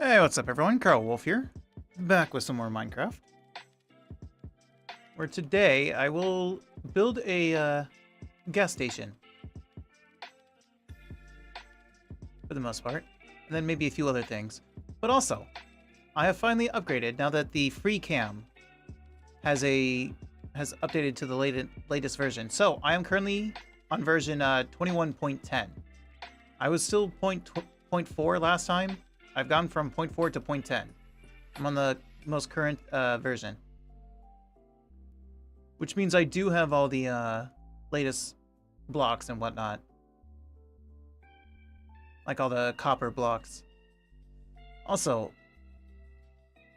Hey, what's up everyone? Carl Wolf here, back with some more Minecraft. Where today I will build a gas station. For the most part. And then maybe a few other things. But also, I have finally upgraded now that the free cam has updated to the latest version. So I am currently on version 21.10. I was still 0.4 last time. I've gone from 0.4 to 0.10. I'm on the most current version. Which means I do have all the latest blocks and whatnot. Like all the copper blocks. Also,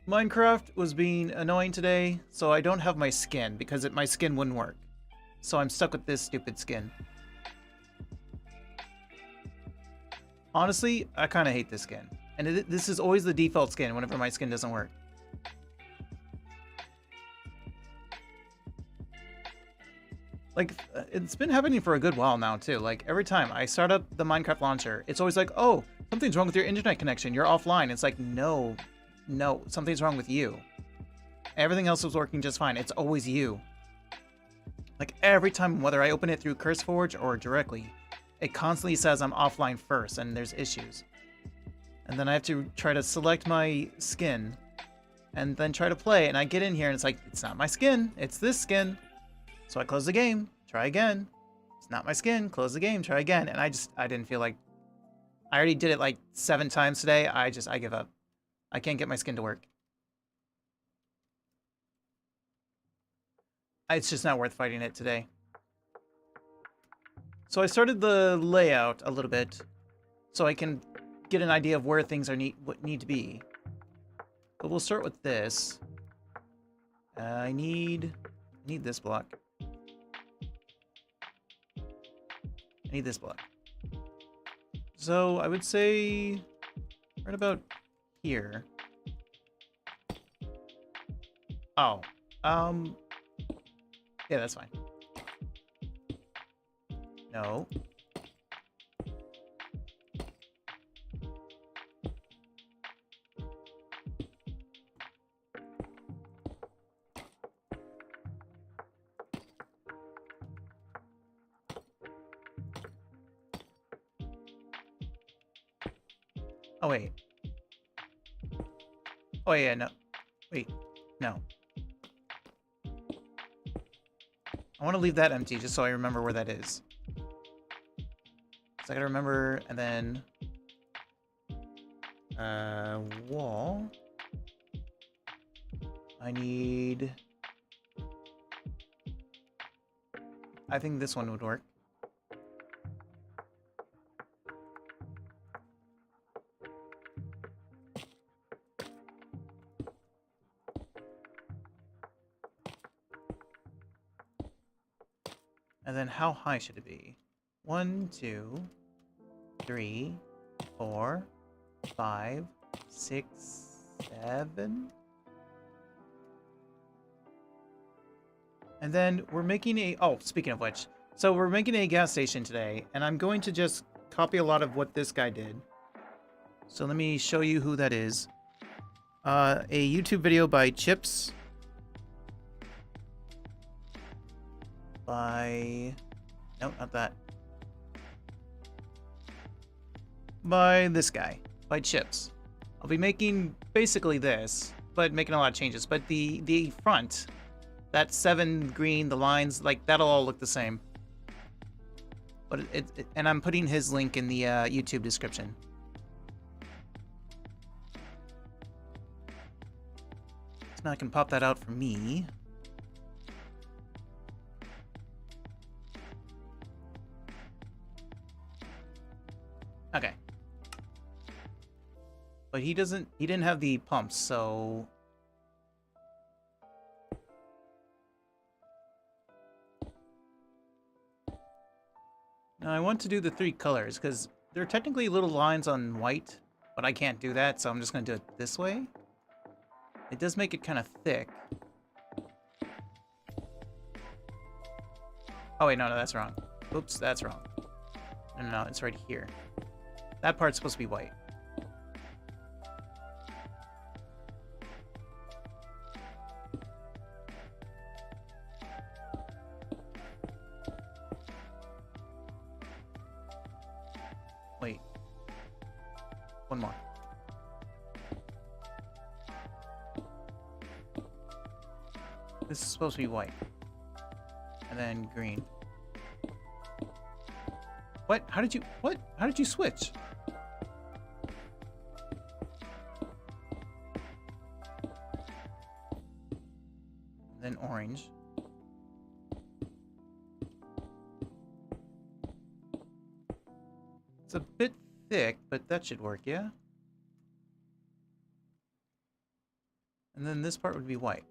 Minecraft was being annoying today, so I don't have my skin because my skin wouldn't work. So I'm stuck with this stupid skin. Honestly, I kind of hate this skin. And this is always the default skin whenever my skin doesn't work. Like, it's been happening for a good while now, too. Like, every time I start up the Minecraft launcher, it's always like, oh, something's wrong with your internet connection. You're offline. It's like, no, something's wrong with you. Everything else was working just fine. It's always you. Like, every time, whether I open it through CurseForge or directly, it constantly says I'm offline first, and there's issues. And then I have to try to select my skin, and then try to play, and I get in here, and it's like, it's not my skin, it's this skin. So I close the game, try again. It's not my skin, close the game, try again. And I didn't feel like... I already did it like 7 times today, I give up. I can't get my skin to work. It's just not worth fighting it today. So I started the layout a little bit, so I can get an idea of where things need to be. But we'll start with this. I need this block. I need this block. So I would say right about here. Oh, yeah, that's fine. No. Oh, wait. Oh, yeah, no. Wait, no. I want to leave that empty just so I remember where that is. So I gotta remember, and then... wall. I need... I think this one would work. And then how high should it be? 1, 2, 3, 4, 5, 6, 7. And then we're making a... Oh, speaking of which. So we're making a gas station today, and I'm going to just copy a lot of what this guy did. So let me show you who that is. A YouTube video by Chips. By... No, not that. By this guy. By Chips. I'll be making basically this, but making a lot of changes. But the front, that 7 green, the lines, like, that'll all look the same. But and I'm putting his link in the YouTube description. So now I can pop that out for me. Okay. But he didn't have the pumps, so... Now I want to do the 3 colors, because there are technically little lines on white, but I can't do that, so I'm just going to do it this way. It does make it kind of thick. Oh wait, no, that's wrong. Oops, that's wrong. No, it's right here. That part's supposed to be white. one more. This is supposed to be white. And then green. What? How did you... What? How did you switch? Then orange. It's a bit thick, but that should work, yeah? And then this part would be white.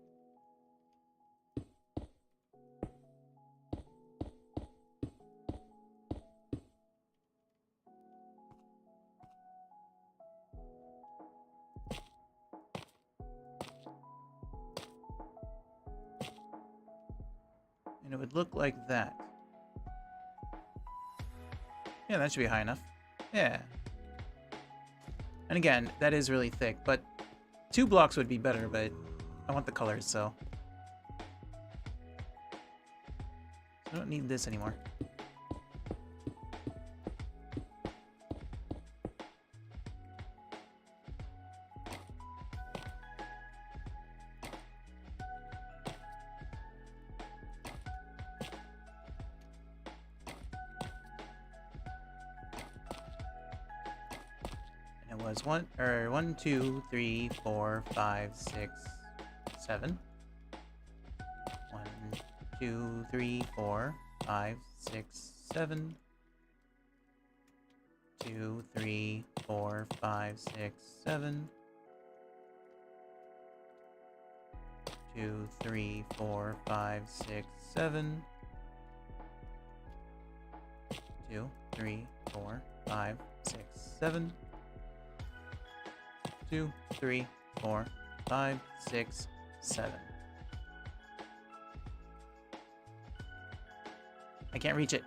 And it would look like that. Yeah, that should be high enough. Yeah. And again, that is really thick, but 2 blocks would be better, but I want the colors, so. I don't need this anymore. And it was 1, 2, 3, 4, 5, 6, 7. 1, 2, 3, 4, 5, 6, 7. 2, 3, 4, 5, 6, 7. 2, 3, 4, 5, 6, 7. 2, 3, 4, 5, 6, 7. 2, 3, 4, 5, 6, 7. I can't reach it.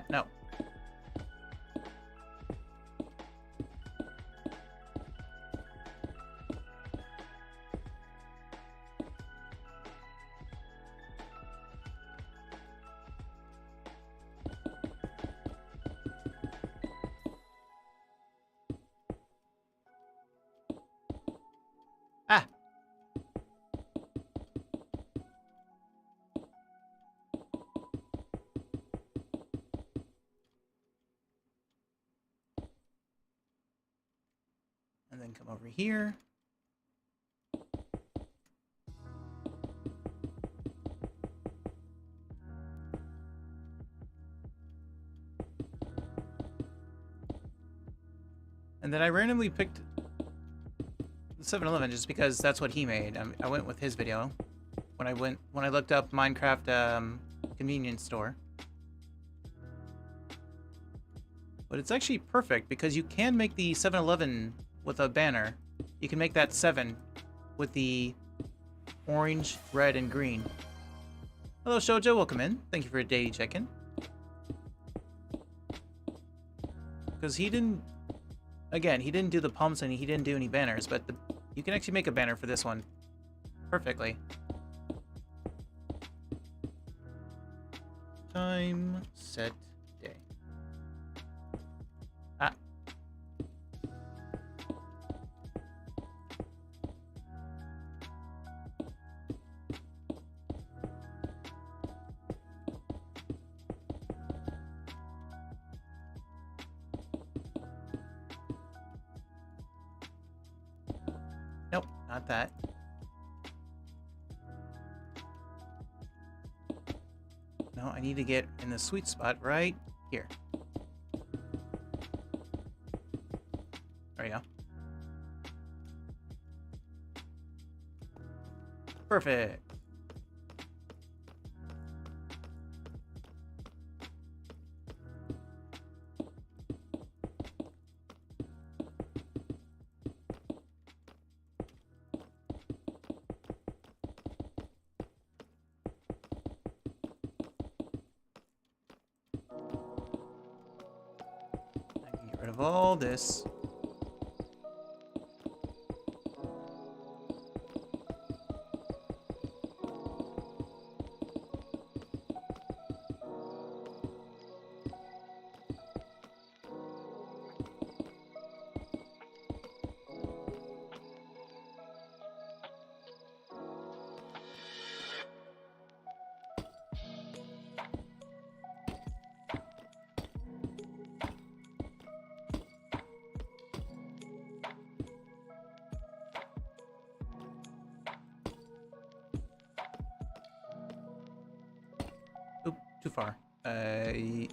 No. Ah. And then come over here. And then I randomly picked the 7-Eleven just because that's what he made. I went with his video when I looked up Minecraft convenience store. But it's actually perfect because you can make the 7-Eleven with a banner. You can make that 7 with the orange, red, and green. Hello, Shoujo. Welcome in. Thank you for a daily check-in. Because he didn't... Again, he didn't do the pumps and he didn't do any banners, but you can actually make a banner for this one perfectly. Time, set, day. Ah. Nope, not that. No, I need to get in the sweet spot right here. There you go. Perfect. I can get rid of all this. too far. Alright.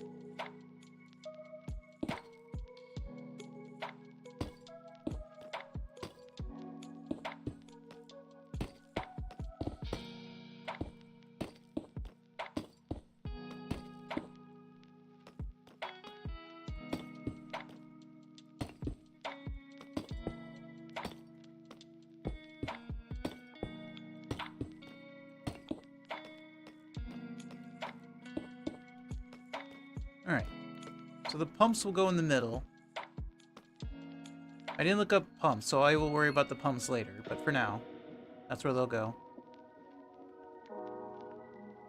So the pumps will go in the middle. I didn't look up pumps, so I will worry about the pumps later. But for now, that's where they'll go.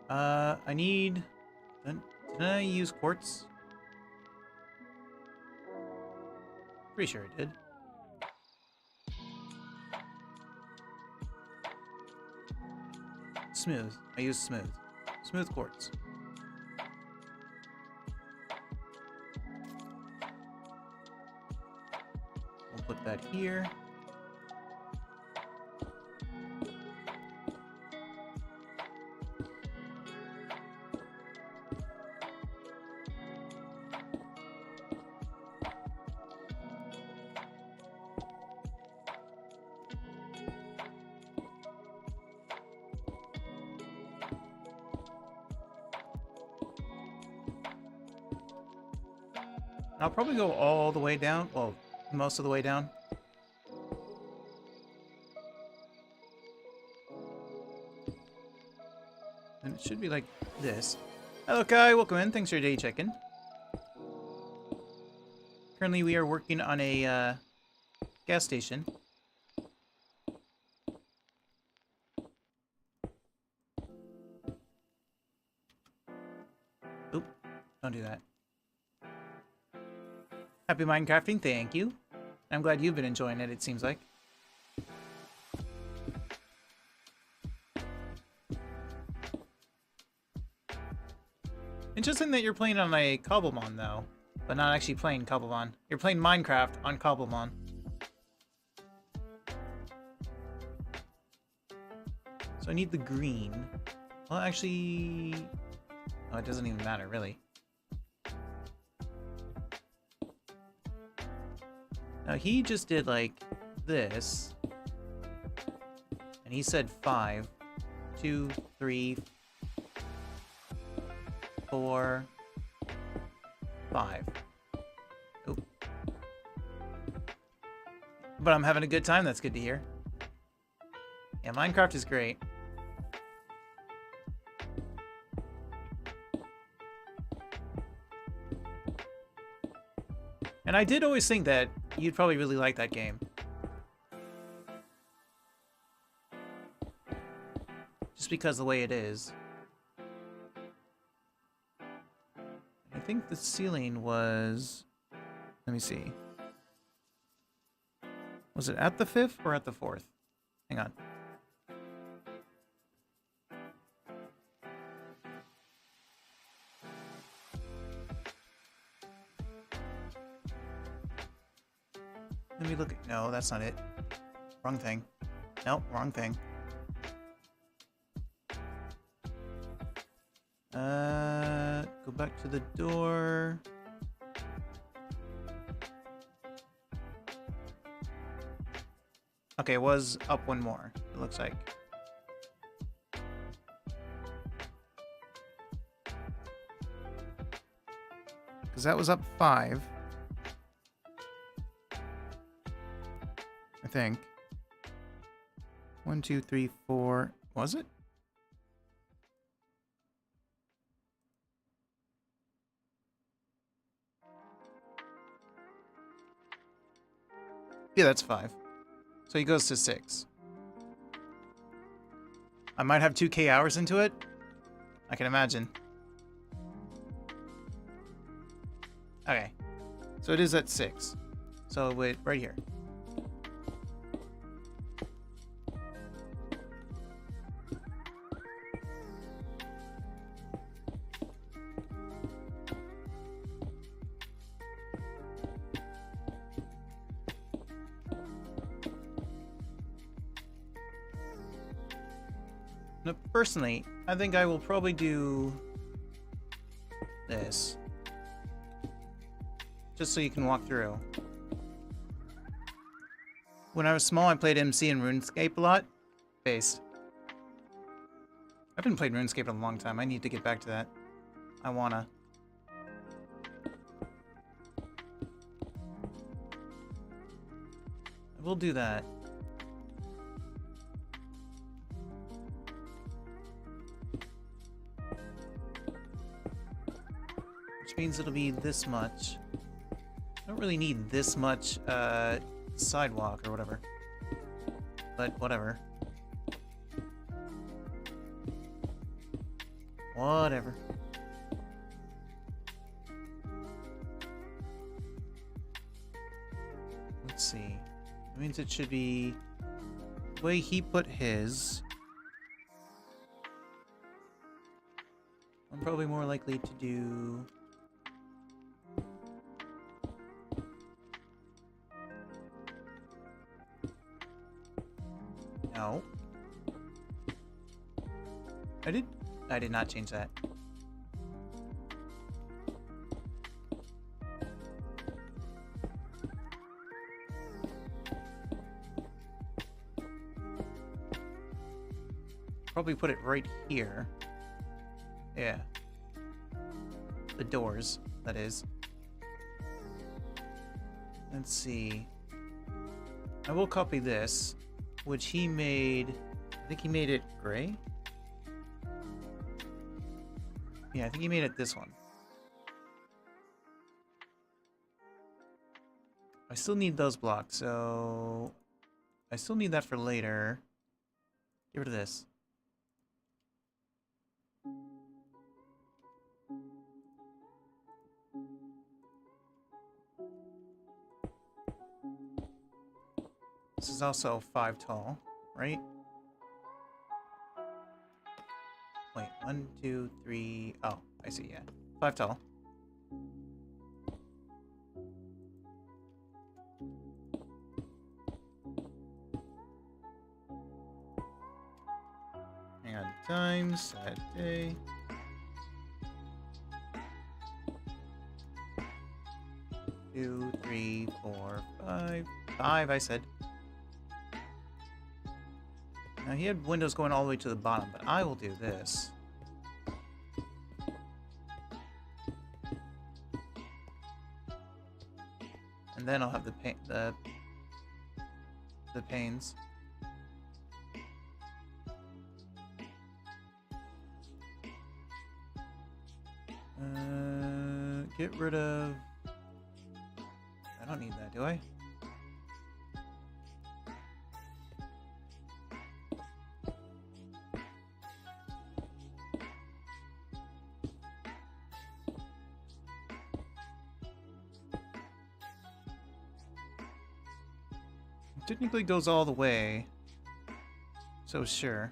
I need... Did I use quartz? Pretty sure I did. Smooth. I used smooth. Smooth quartz. We'll put that here. I'll probably go all the way down. Well, most of the way down. And it should be like this. Hello, Kai. Welcome in. Thanks for your day check-in. Currently, we are working on a gas station. Oop. Don't do that. Happy Minecrafting, thank you. I'm glad you've been enjoying it, it seems like. Interesting that you're playing on a Cobblemon, though. But not actually playing Cobblemon. You're playing Minecraft on Cobblemon. So I need the green. Well, actually... Oh, it doesn't even matter, really. Now, he just did, like, this. And he said 5. 2, 3, 4, 5. Oop. But I'm having a good time. That's good to hear. Yeah, Minecraft is great. And I did always think that you'd probably really like that game. Just because the way it is. I think the ceiling was... Let me see. Was it at the 5th or at the 4th? Hang on. Let me look at... No, that's not it. Wrong thing. Nope, wrong thing. Go back to the door. Okay, it was up one more, it looks like. Because that was up 5. I think. 1, 2, 3, 4. Was it? Yeah, that's 5. So he goes to 6. I might have 2K hours into it. I can imagine. Okay. So it is at 6. So wait, right here. Now, personally, I think I will probably do this. Just so you can walk through. When I was small, I played MC and RuneScape a lot. Based. I haven't played RuneScape in a long time. I need to get back to that. I wanna. I will do that. Which means it'll be this much. I don't really need this much sidewalk or whatever. But whatever. Whatever. Let's see. That means it should be the way he put his. I'm probably more likely to do. No. I did not change that. Probably put it right here. Yeah. The doors, that is. Let's see. I will copy this, which he made. I think he made it gray. Yeah, I think he made it this one. I still need those blocks, so I still need that for later. Get rid of this. This is also 5 tall, right? Wait, 1, 2, 3. Oh, I see, yeah. 5 tall. Hang on, time, set day. Two, 3, 4, 5. 5, I said. Now he had windows going all the way to the bottom, but I will do this. And then I'll have the panes. Get rid of. I don't need that, do I? Technically goes all the way, so sure.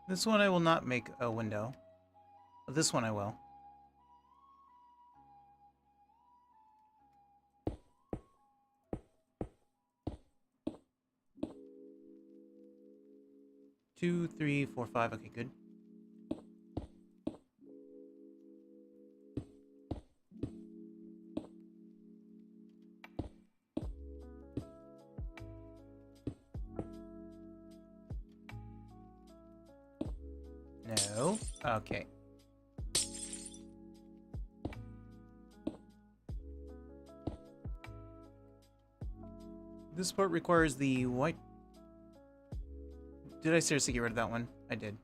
This one I will not make a window, but this one I will. Two, 3, 4, 5. Okay, good. No. Okay. This part requires the white. Did I seriously get rid of that one? I did.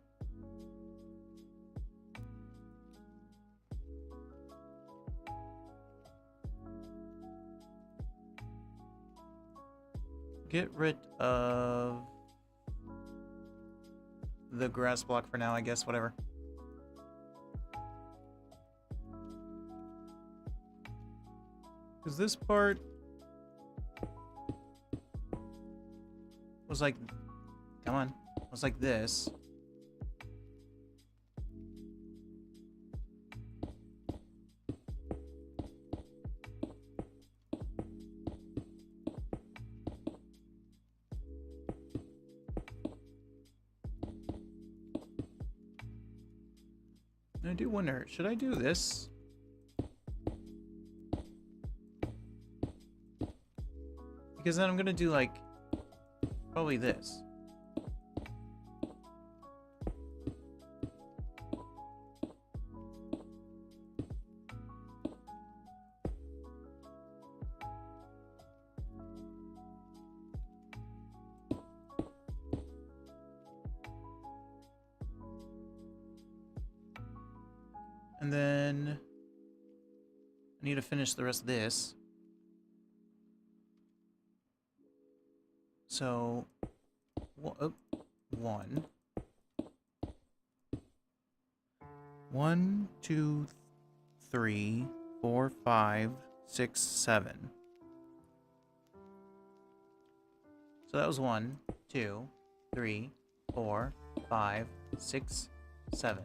Get rid of the grass block for now, I guess, whatever. Because this part was like, come on, was like this. I do wonder, should I do this? Because then I'm gonna do like probably this. And then I need to finish the rest of this. So, one. 1, 2, 3, 4, 5, 6, 7. So that was 1, 2, 3, 4, 5, 6, 7.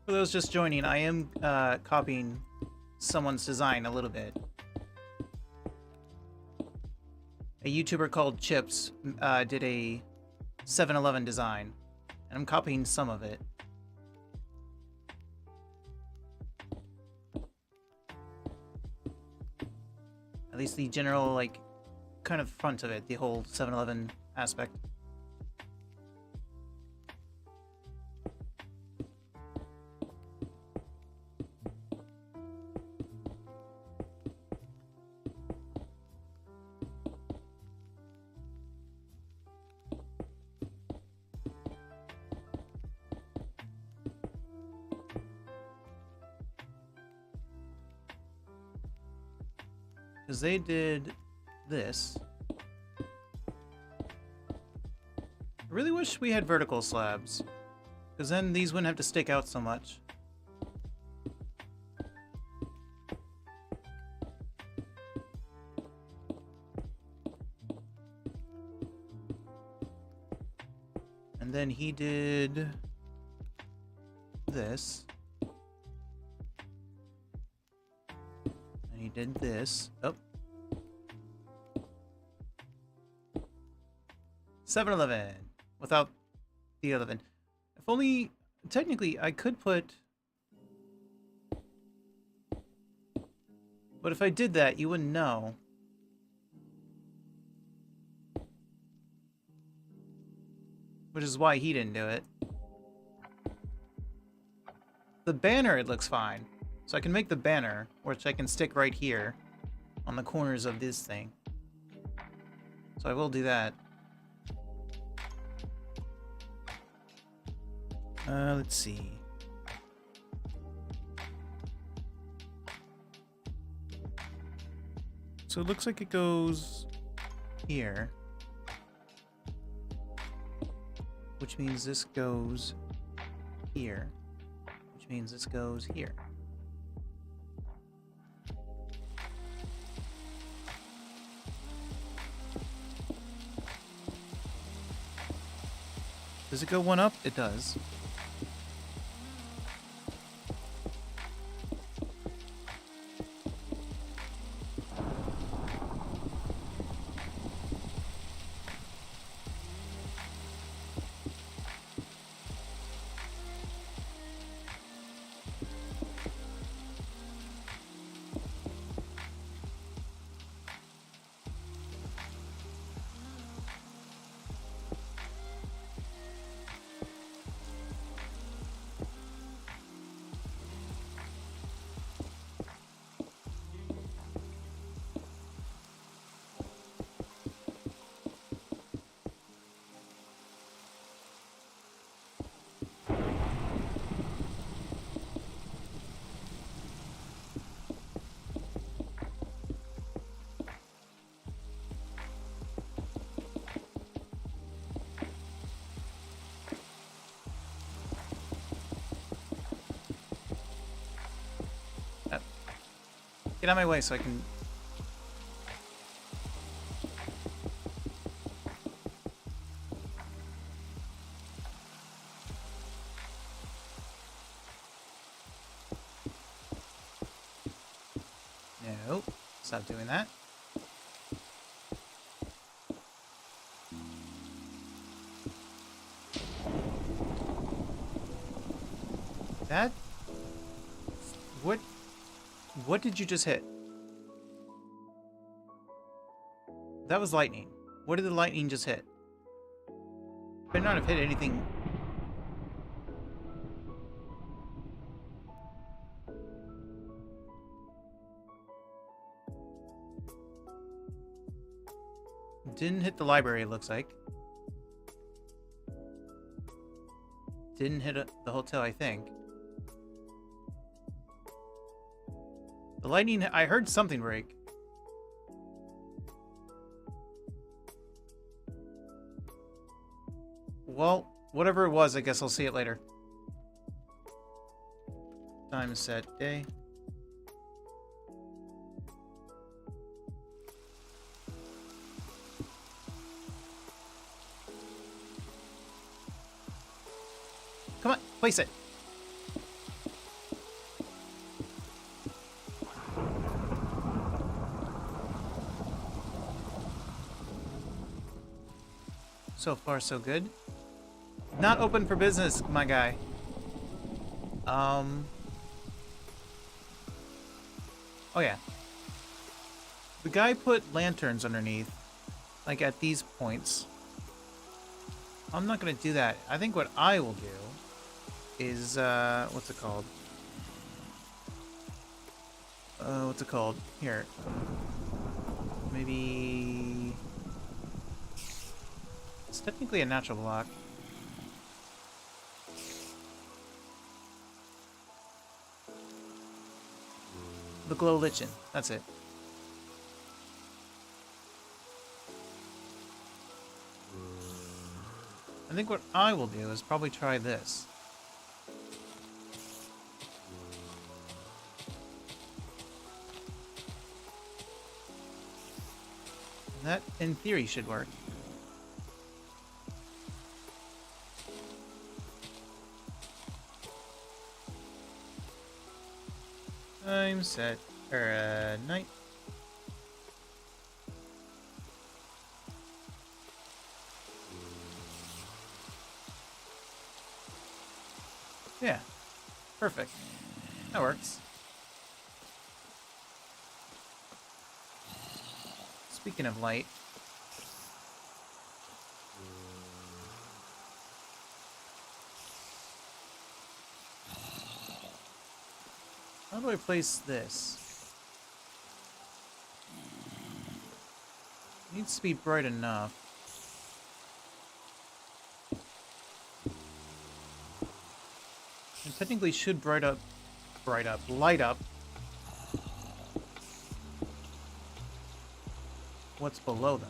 For those just joining, I am copying someone's design a little bit. A YouTuber called Chips did a 7-Eleven design, and I'm copying some of it. At least the general, like, kind of front of it, the whole 7-Eleven aspect. Because they did this. I really wish we had vertical slabs, because then these wouldn't have to stick out so much. And then he did this. And he did this. Oh. 7-Eleven without the 11. If only, technically, I could put... But if I did that, you wouldn't know. Which is why he didn't do it. The banner, it looks fine. So I can make the banner, which I can stick right here on the corners of this thing. So I will do that. Let's see. So it looks like it goes here. Which means this goes here. Which means this goes here. Does it go one up? It does. Get out of my way so I can... Oh, stop doing that. That... What did you just hit? That was lightning. What did the lightning just hit? Better not have hit anything. Didn't hit the library, it looks like. Didn't hit the hotel, I think. The lightning... I heard something break. Well, whatever it was, I guess I'll see it later. Time set day. Come on, place it. So far, so good. Not open for business, my guy. Oh yeah. The guy put lanterns underneath, like at these points. I'm not gonna do that. I think what I will do is, what's it called? What's it called? Here. Maybe... It's technically a natural block. The glow lichen. That's it. I think what I will do is probably try this. That, in theory, should work. Time set, night. Yeah, perfect. That works. Speaking of light, how do I place this? It needs to be bright enough. And technically should light up what's below them.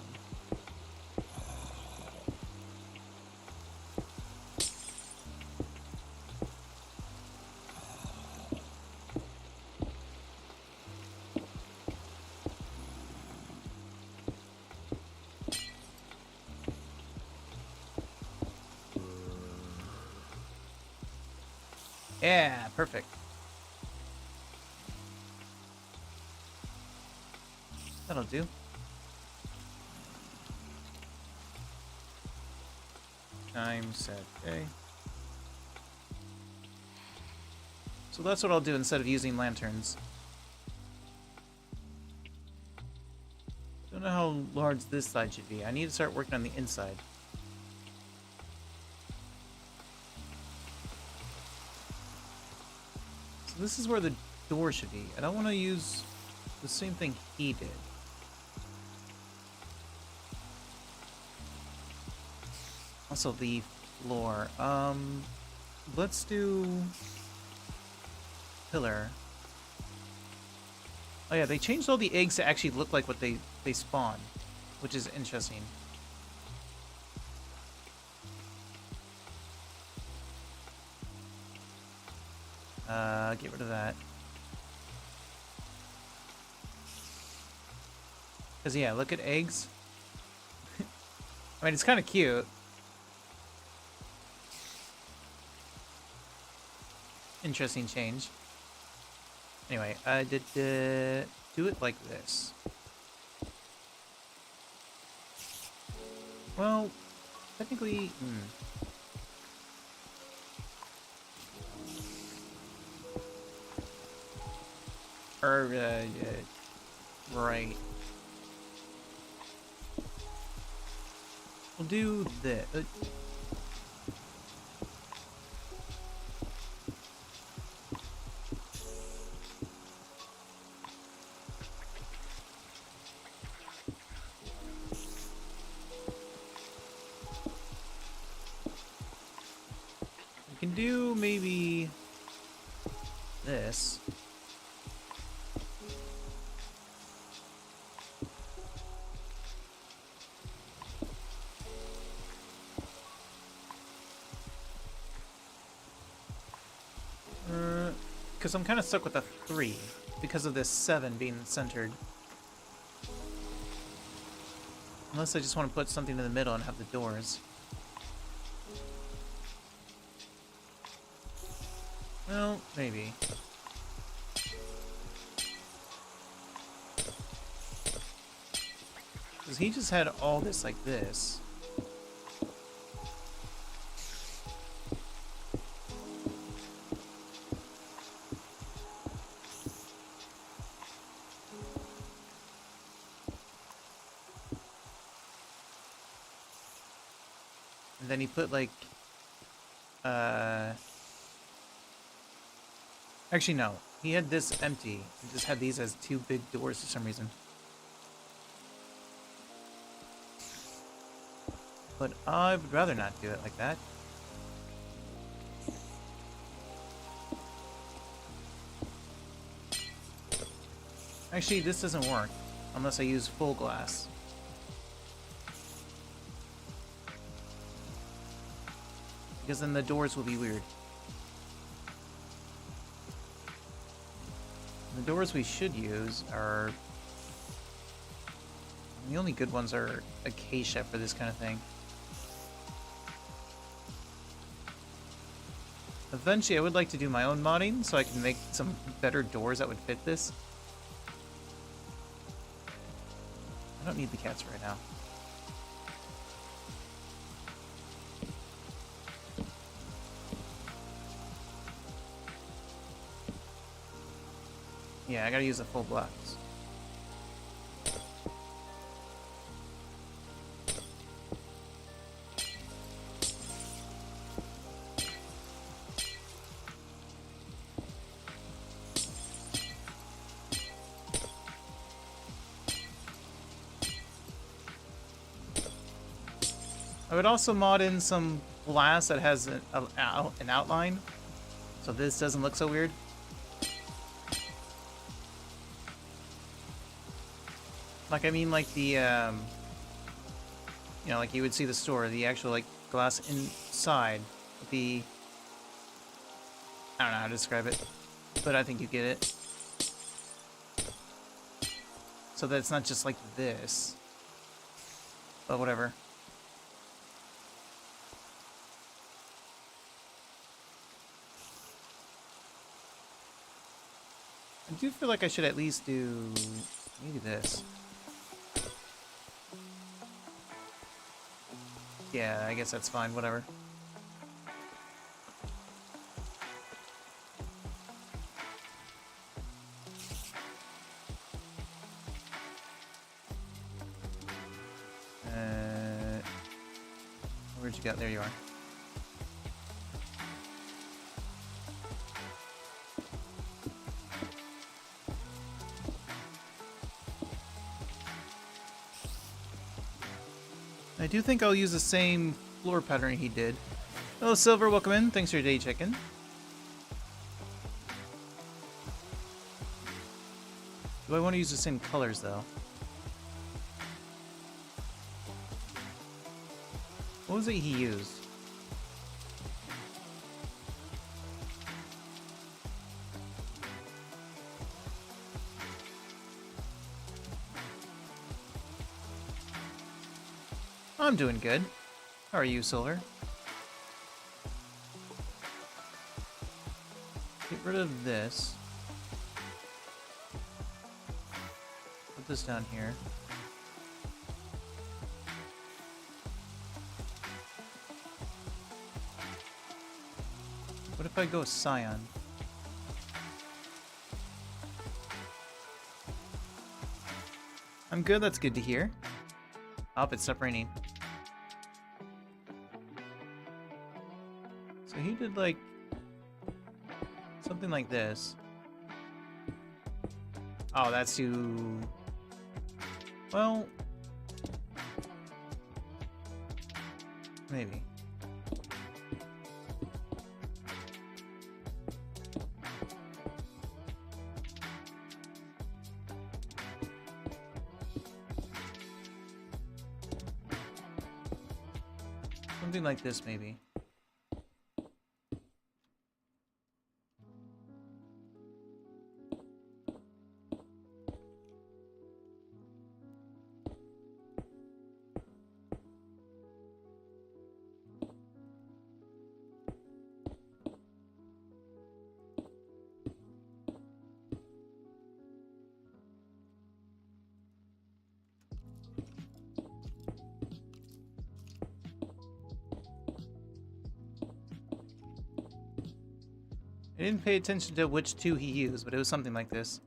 Yeah, perfect. That'll do. Time set day. So that's what I'll do instead of using lanterns. Don't know how large this side should be. I need to start working on the inside. So this is where the door should be. I don't want to use the same thing he did. Also the floor. Let's do pillar. Oh yeah, they changed all the eggs to actually look like what they spawn, which is interesting. Get rid of that. Cause yeah, look at eggs. I mean, it's kind of cute. Interesting change. Anyway, I did do it like this. Well, technically... right. We'll do this. We can do maybe this. Because I'm kind of stuck with a 3 because of this 7 being centered. Unless I just want to put something in the middle and have the doors. Well, maybe. Because he just had all this like this. And then he put like, actually no, he had this empty. He just had these as 2 big doors for some reason. But I would rather not do it like that. Actually, this doesn't work unless I use full glass. Because then the doors will be weird. The doors we should use are... The only good ones are acacia for this kind of thing. Eventually, I would like to do my own modding so I can make some better doors that would fit this. I don't need the cats right now. Yeah, I gotta use the full blocks. I would also mod in some glass that has an outline, so this doesn't look so weird. Like, I mean, like the, you know, like you would see the store, the actual, like, glass inside the, I don't know how to describe it, but I think you get it. So that it's not just like this, but whatever. I do feel like I should at least do maybe this. Yeah, I guess that's fine, whatever. Where'd you go? There you are. I do think I'll use the same floor pattern he did. Hello, Silver. Welcome in. Thanks for your day check-in. Do I want to use the same colors, though? What was it he used? I'm doing good. How are you, Silver? Get rid of this. this down here. What if I go Scion? I'm good, that's good to hear. Oh, it stopped raining. So he did like something like this. Oh, that's too... Well... Maybe. Something like this, maybe. I didn't pay attention to which two he used, but it was something like this.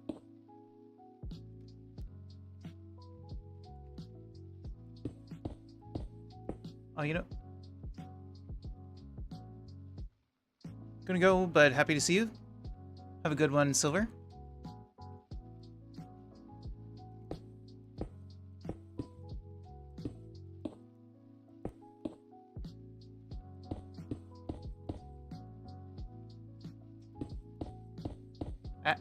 Oh, you know... Gonna go, but happy to see you. Have a good one, Silver. Ah.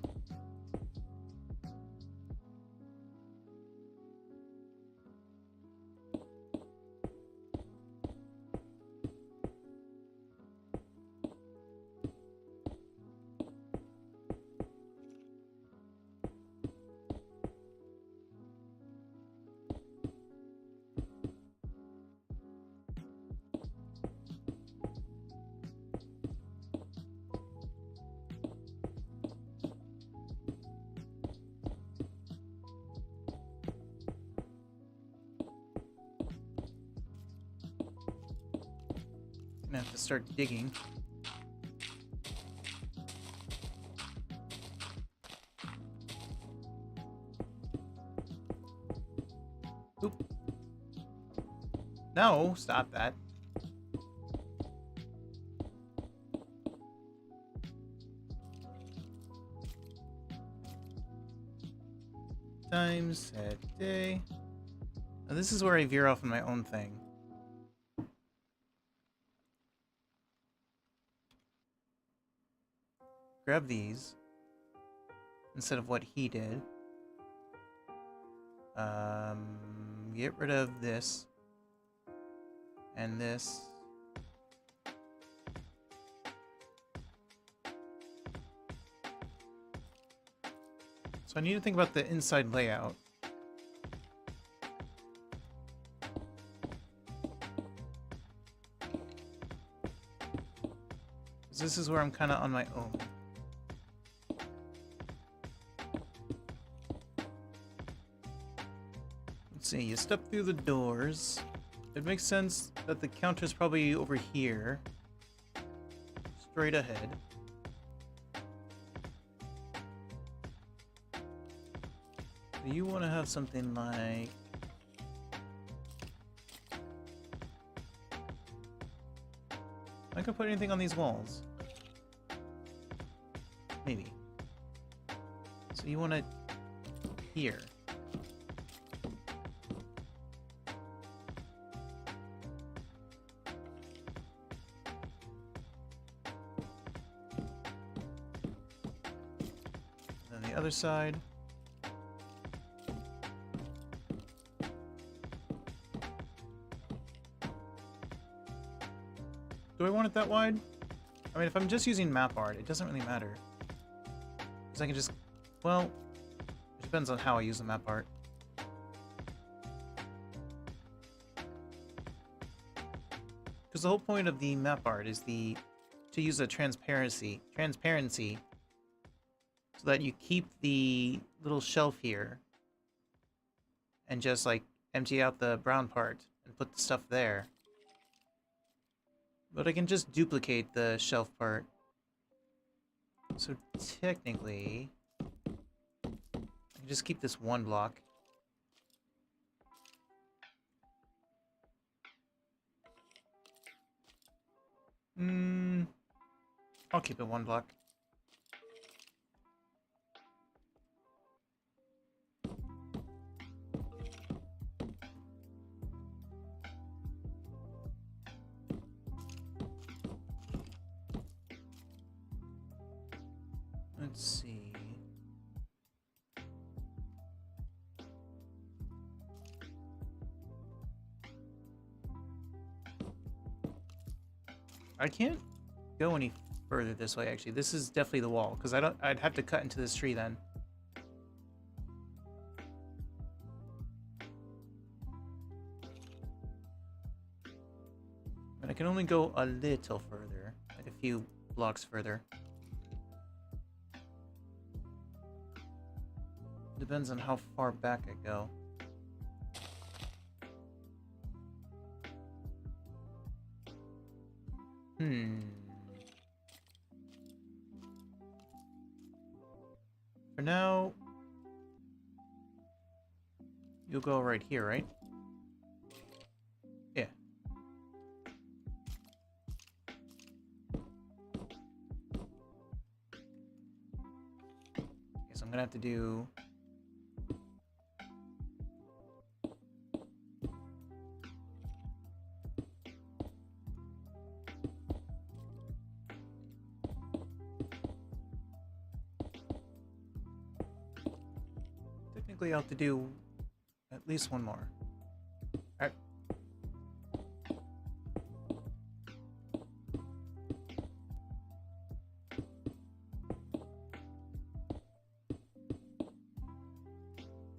Gonna have to start digging. Oop. No, stop that. Times a day. Now this is where I veer off on my own thing. Grab these instead of what he did. Get rid of this and this. So I need to think about the inside layout. This is where I'm kind of on my own. Let's see, you step through the doors. It makes sense that the counter's probably over here. Straight ahead. So you want to have something like... I can put anything on these walls. Maybe. So you want it here. And then the other side. Do I want it that wide? I mean, if I'm just using map art, it doesn't really matter. Because I can just... Well, it depends on how I use the map art. Because the whole point of the map art is to use a transparency, so that you keep the little shelf here and just like empty out the brown part and put the stuff there. But I can just duplicate the shelf part. So technically, I can just keep this one block. I'll keep it one block. Let's see. I can't go any further this way, actually. This is definitely the wall, because I'd have to cut into this tree then. And I can only go a little further, like a few blocks further. Depends on how far back I go. For now, you'll go right here, right? Yeah. Okay, so I'm gonna have to do... I'll have to do at least one more. Alright.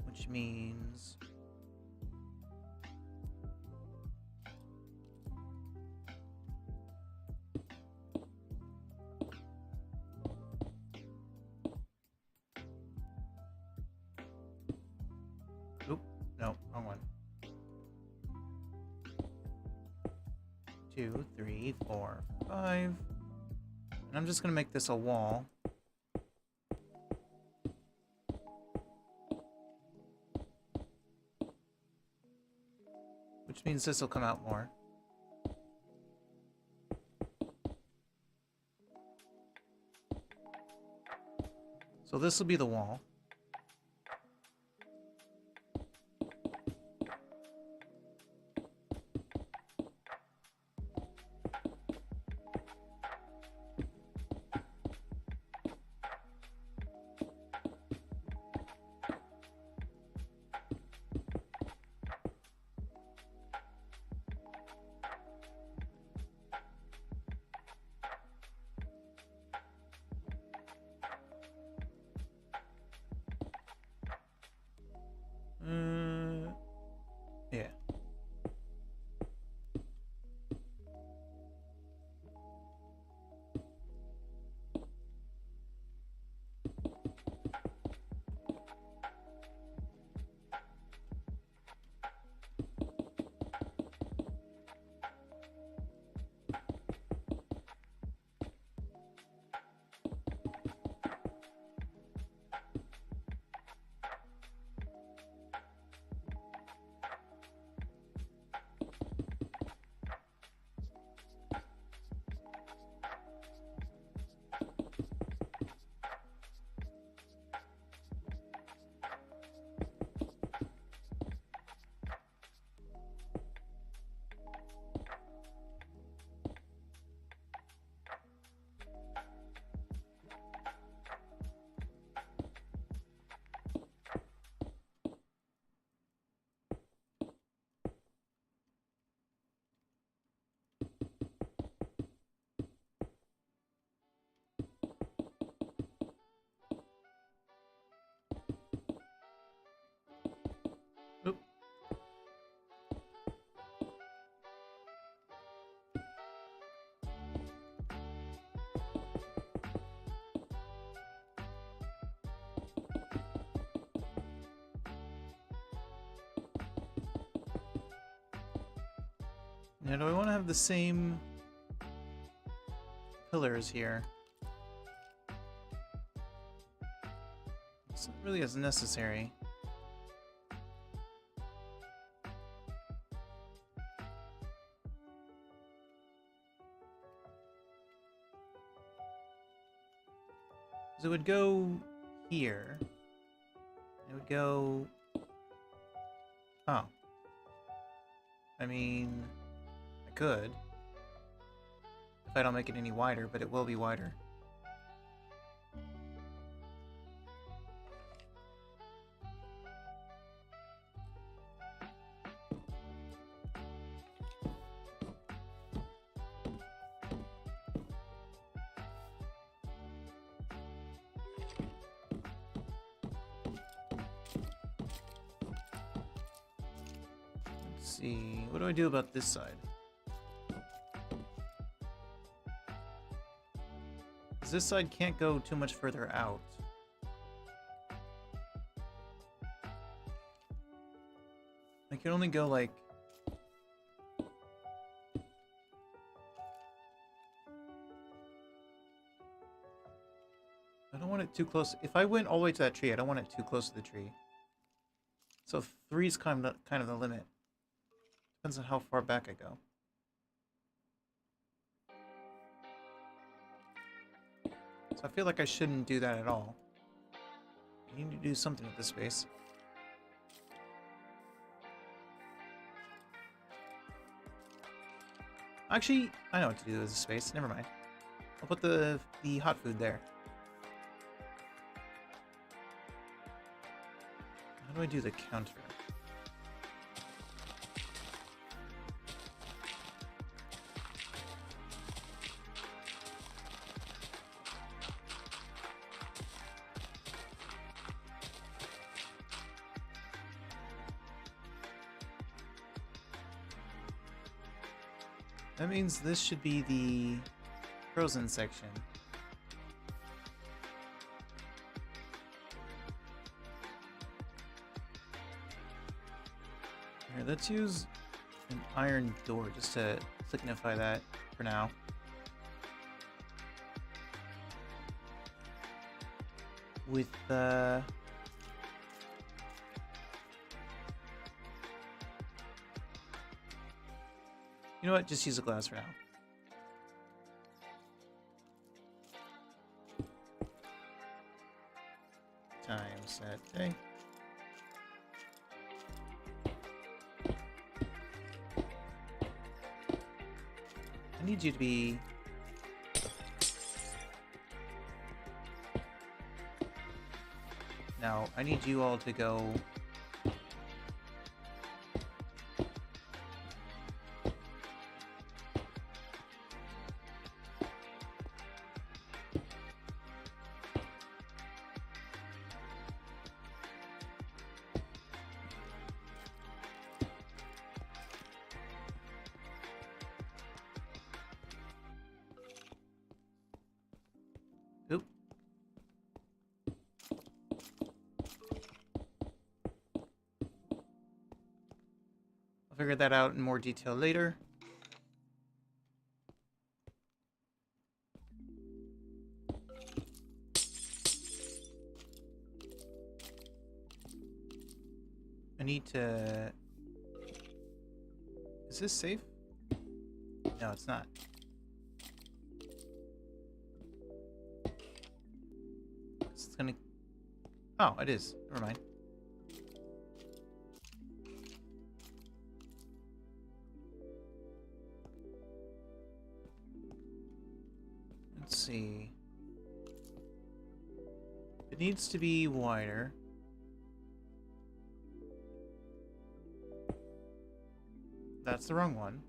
Which means... Oop, no, wrong one. 2, 3, 4, 5. And I'm just gonna make this a wall. Which means this will come out more. So this will be the wall. Now, do I want to have the same pillars here? It's not really as necessary. So it would go here. It would go... Oh. I mean, I could. If I don't make it any wider, but it will be wider. Let's see, what do I do about this side? Because this side can't go too much further out. I can only go like... I don't want it too close. If I went all the way to that tree, I don't want it too close to the tree. So 3 is kind of the limit. Depends on how far back I go. So I feel like I shouldn't do that at all. I need to do something with this space. Actually, I know what to do with this space. Never mind. I'll put the hot food there. How do I do the counter? That means this should be the frozen section. Here, let's use an iron door just to signify that for now. With you know what? Just use a glass for now. Time set day. I need you to be... Now, I need you all to go... Oop. I'll figure that out in more detail later. I need to... Is this safe? No, it's not. It's gonna... Oh, it is. Never mind. Let's see. It needs to be wider. That's the wrong one.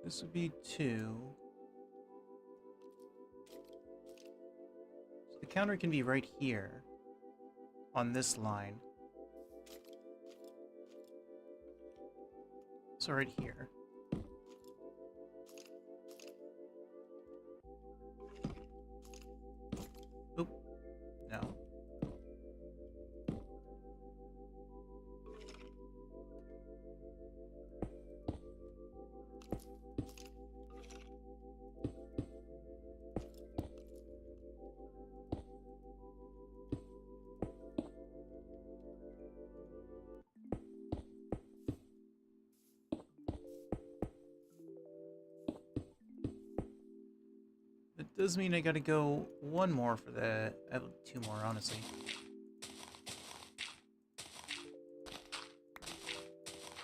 This would be 2. So the counter can be right here on this line. So right here. Oop. No. It does mean I gotta go one more for the... 2 more, honestly.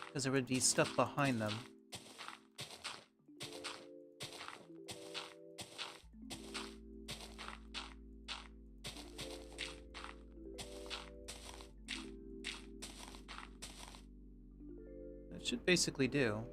Because there would be stuff behind them. That should basically do.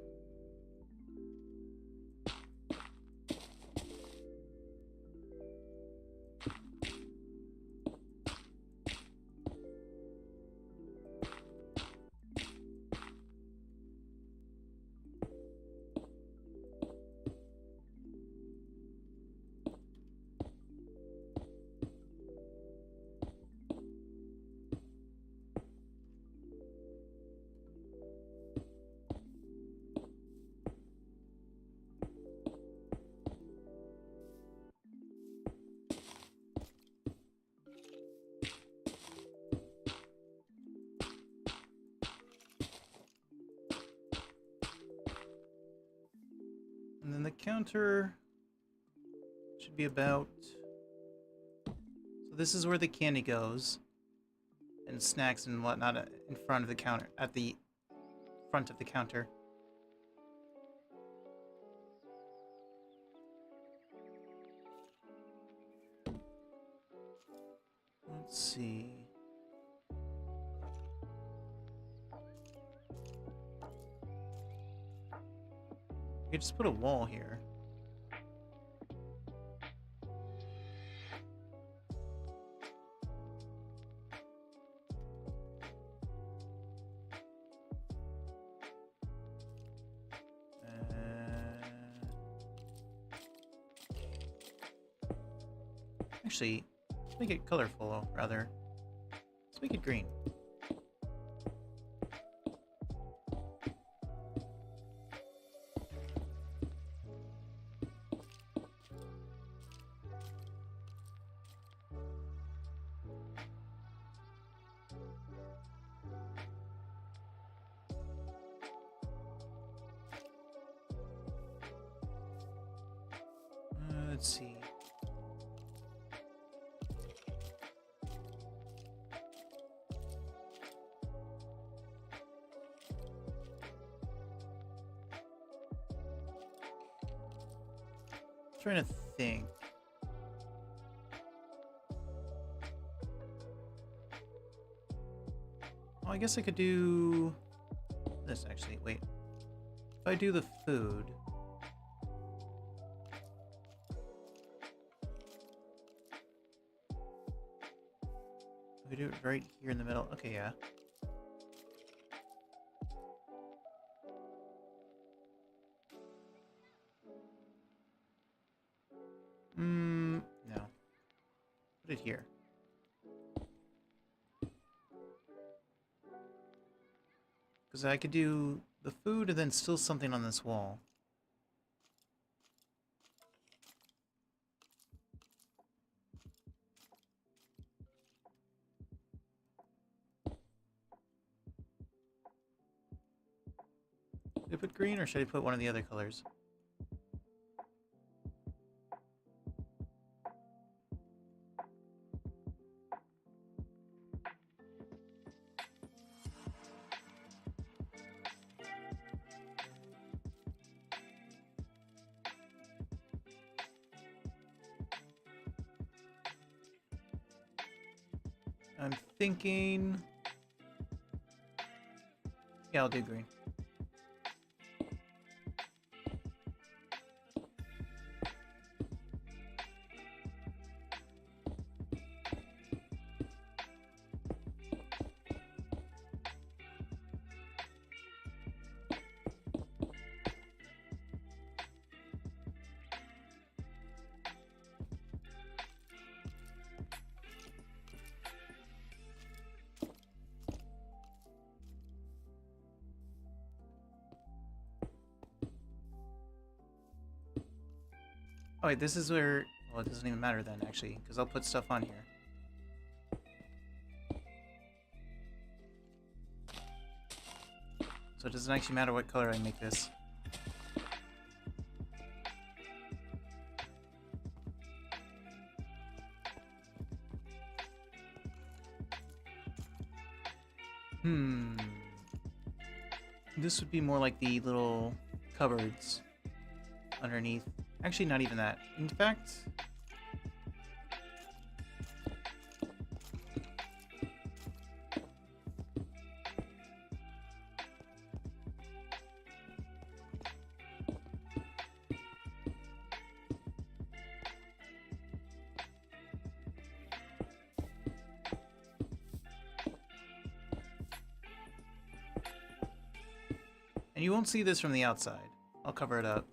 And then the counter should be about... So this is where the candy goes. And snacks and whatnot in front of the counter, at the front of the counter. Let's see... You just put a wall here. Actually, let's make it colorful, rather. Let's make it green. Let's see. Trying to think. Oh, I guess I could do this actually. Wait. If I do the food. We do it right here in the middle. Okay, yeah. No. Put it here. Because I could do the food and then still something on this wall. Should I put green or should I put one of the other colors? I'm thinking... Yeah, I'll do green. Oh wait, this is where... Well, it doesn't even matter then, actually, because I'll put stuff on here. So it doesn't actually matter what color I make this. This would be more like the little cupboards underneath. Actually, not even that. In fact... And you won't see this from the outside. I'll cover it up.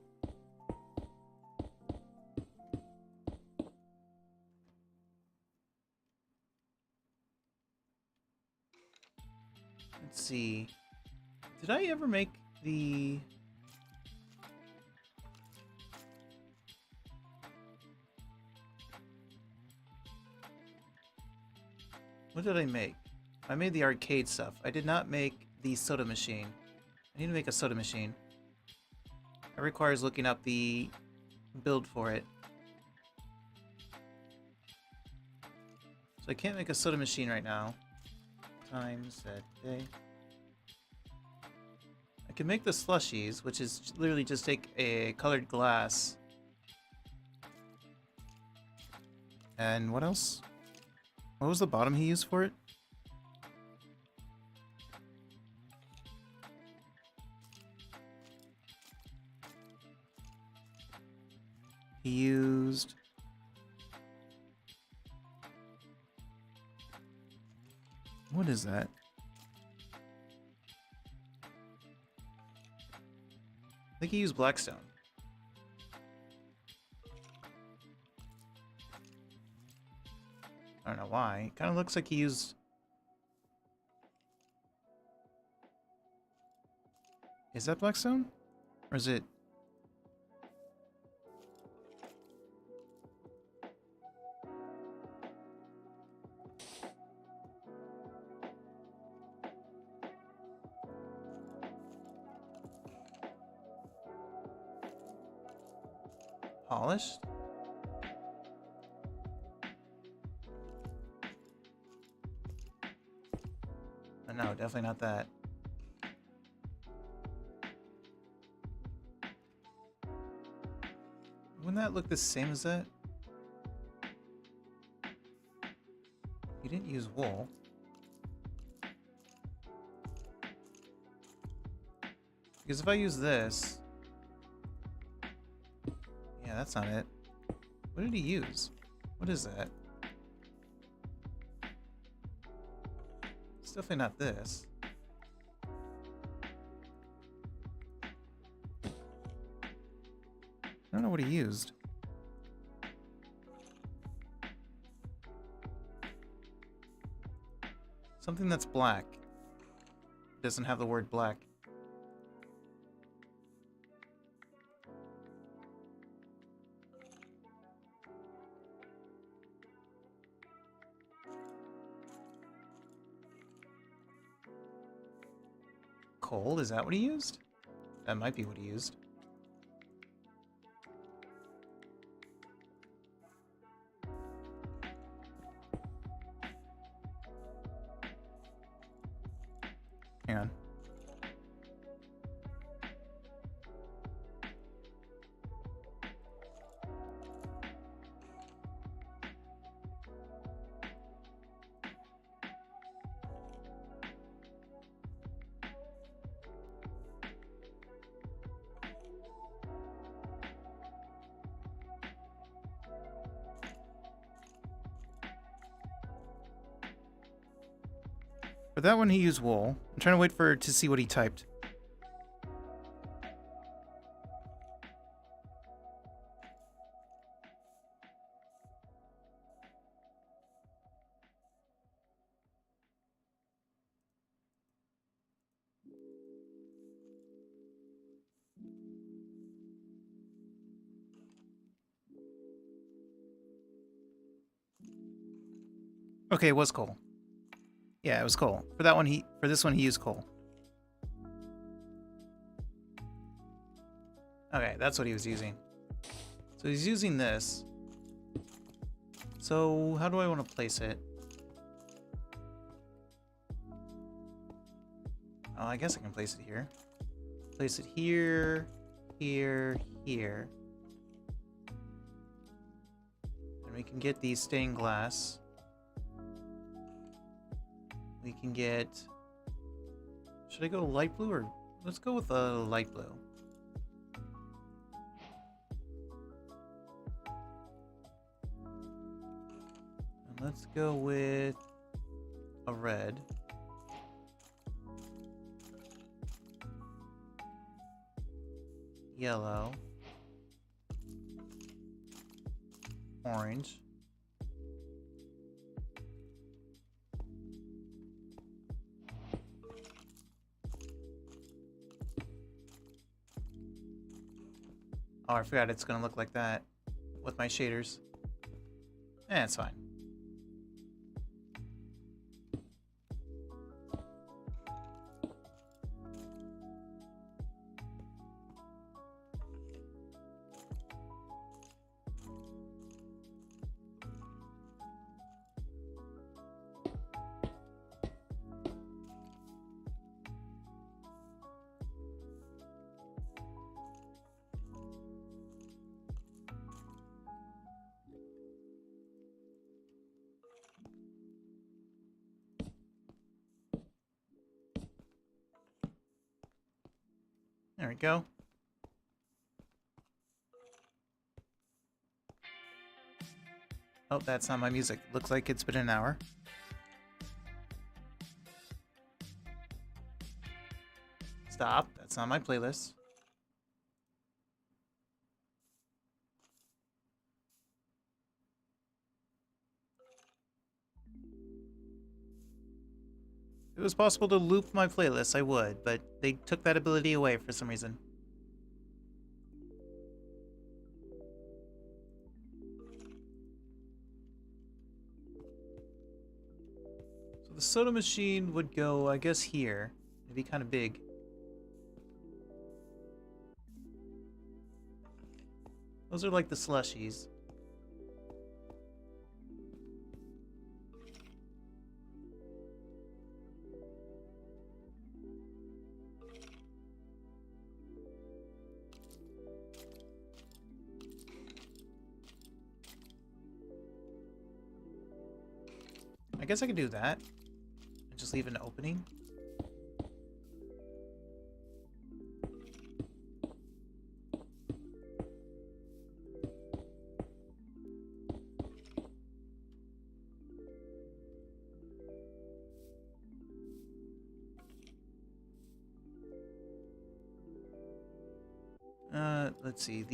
Let's see. Did I ever make the... What did I make? I made the arcade stuff. I did not make the soda machine. I need to make a soda machine. It requires looking up the build for it. So I can't make a soda machine right now. Times that day. I can make the slushies, which is literally just take a colored glass. And what else? What was the bottom he used for it? He used... What is that? I think he used Blackstone. I don't know why. It kind of looks like he used... Is that Blackstone? Or is it... Polished? Oh, no, definitely not that. Wouldn't that look the same as that? You didn't use wool. Because if I use this... Yeah, that's not it. What did he use? What is that? It's definitely not this. I don't know what he used. Something that's black. Doesn't have the word black. Coal? Is that what he used? That might be what he used. Hang on. For that one, he used wool. I'm trying to wait to see what he typed. Okay, it was coal. Yeah, it was coal. For that one, for this one he used coal. Okay, that's what he was using. So he's using this. So how do I want to place it? Oh, I guess I can place it here. Place it here, here, here. And we can get these stained glass. We can get... Should I go light blue or... Let's go with a light blue. And let's go with a red. Yellow. Orange. Oh, I forgot it's gonna look like that with my shaders. It's fine. There we go. Oh, that's not my music. Looks like it's been an hour. Stop. That's not my playlist. If it was possible to loop my playlist, I would, but they took that ability away for some reason. So the soda machine would go, I guess, here. It'd be kind of big. Those are like the slushies. I guess I could do that. And just leave an opening. Let's see,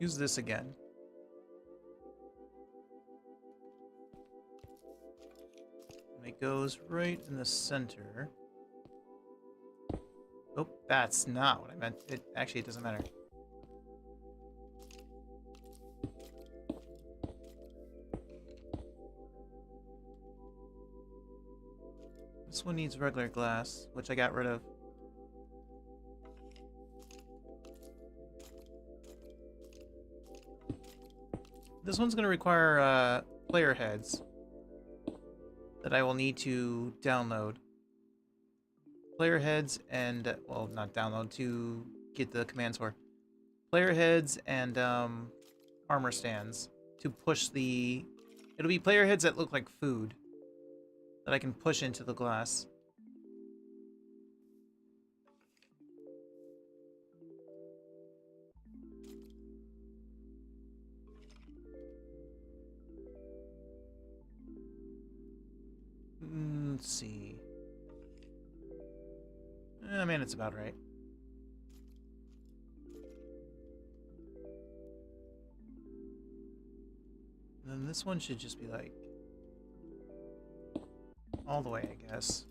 use this again. And it goes right in the center. Oh, that's not what I meant. It doesn't matter. This one needs regular glass, which I got rid of. This one's going to require player heads that I will need to download. Player heads and, well, not download, to get the commands for. Player heads and armor stands to push the... It'll be player heads that look like food that I can push into the glass. Let's see. I mean, it's about right. Then this one should just be like all the way, I guess.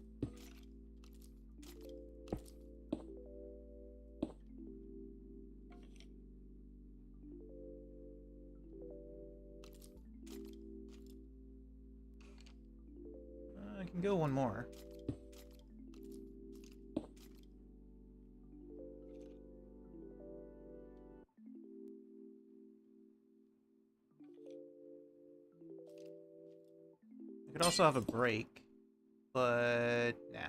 can go one more. I could also have a break, but nah.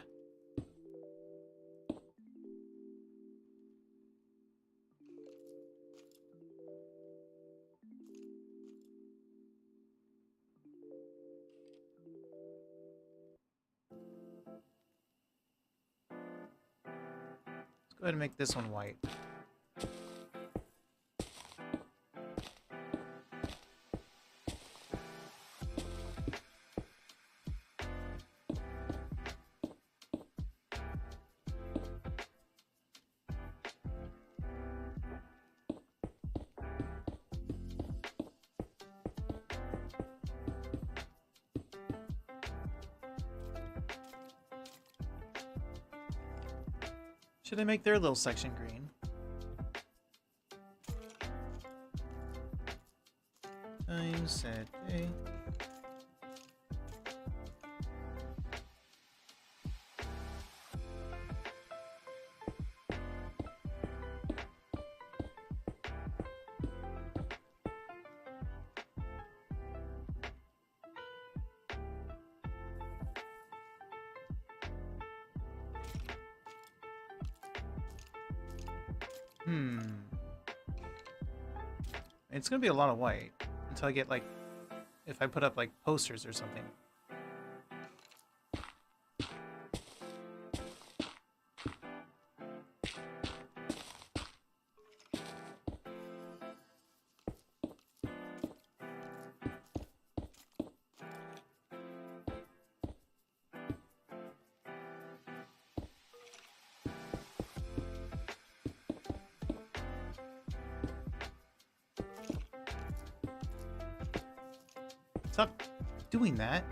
Let's go ahead and make this one white. Should I make their little section green? Time, set, day. It's gonna be a lot of white until I get, like, if I put up, like, posters or something. Stop doing that.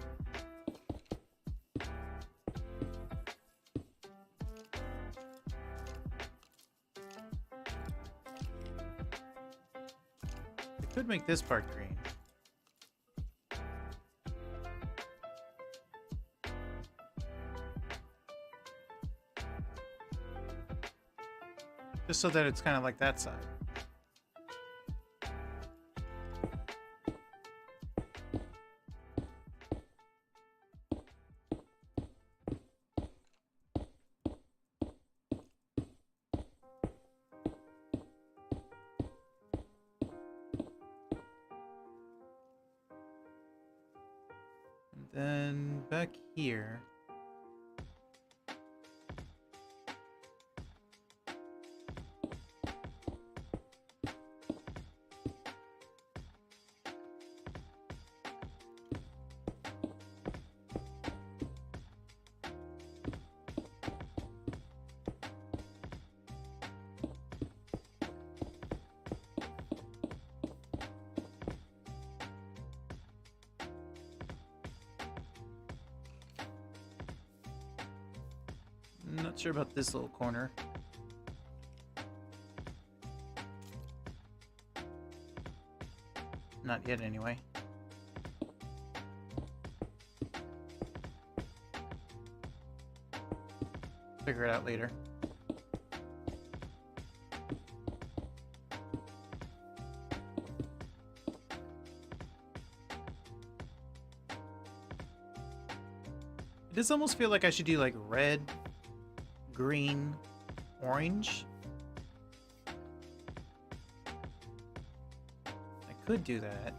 I could make this part green. Just so that it's kind of like that side. Then back here. Not sure about this little corner. Not yet, anyway. Figure it out later. It does almost feel like I should do like red, green, orange. I could do that.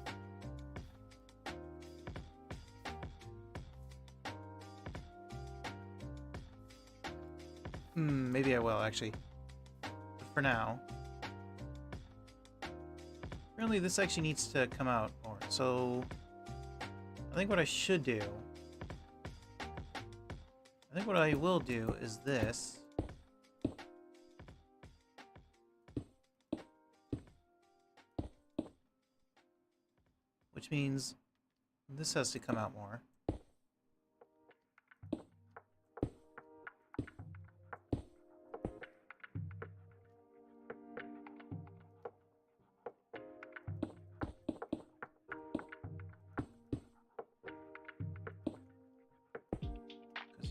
Maybe I will, actually. But for now... Apparently this actually needs to come out more, so... I think what I should do... I think what I will do is this. Which means this has to come out more.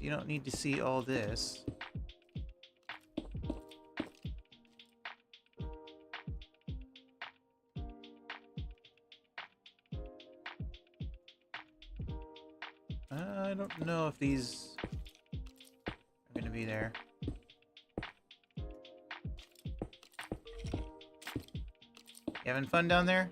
you don't need to see all this. I don't know if these are going to be there. You having fun down there?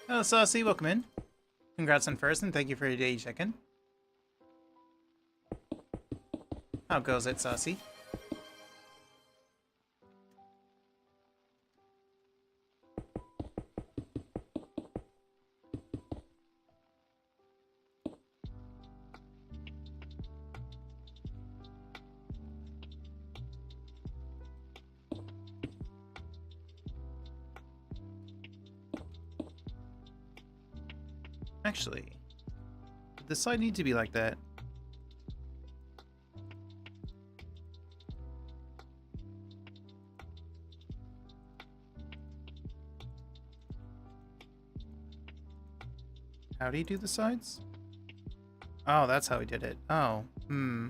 Hello, Saucy. Welcome in. Congrats on first, and thank you for your day check-in. How goes it, Saucy? Actually, did the side need to be like that? How do you do the sides? Oh, that's how he did it. Oh, hmm.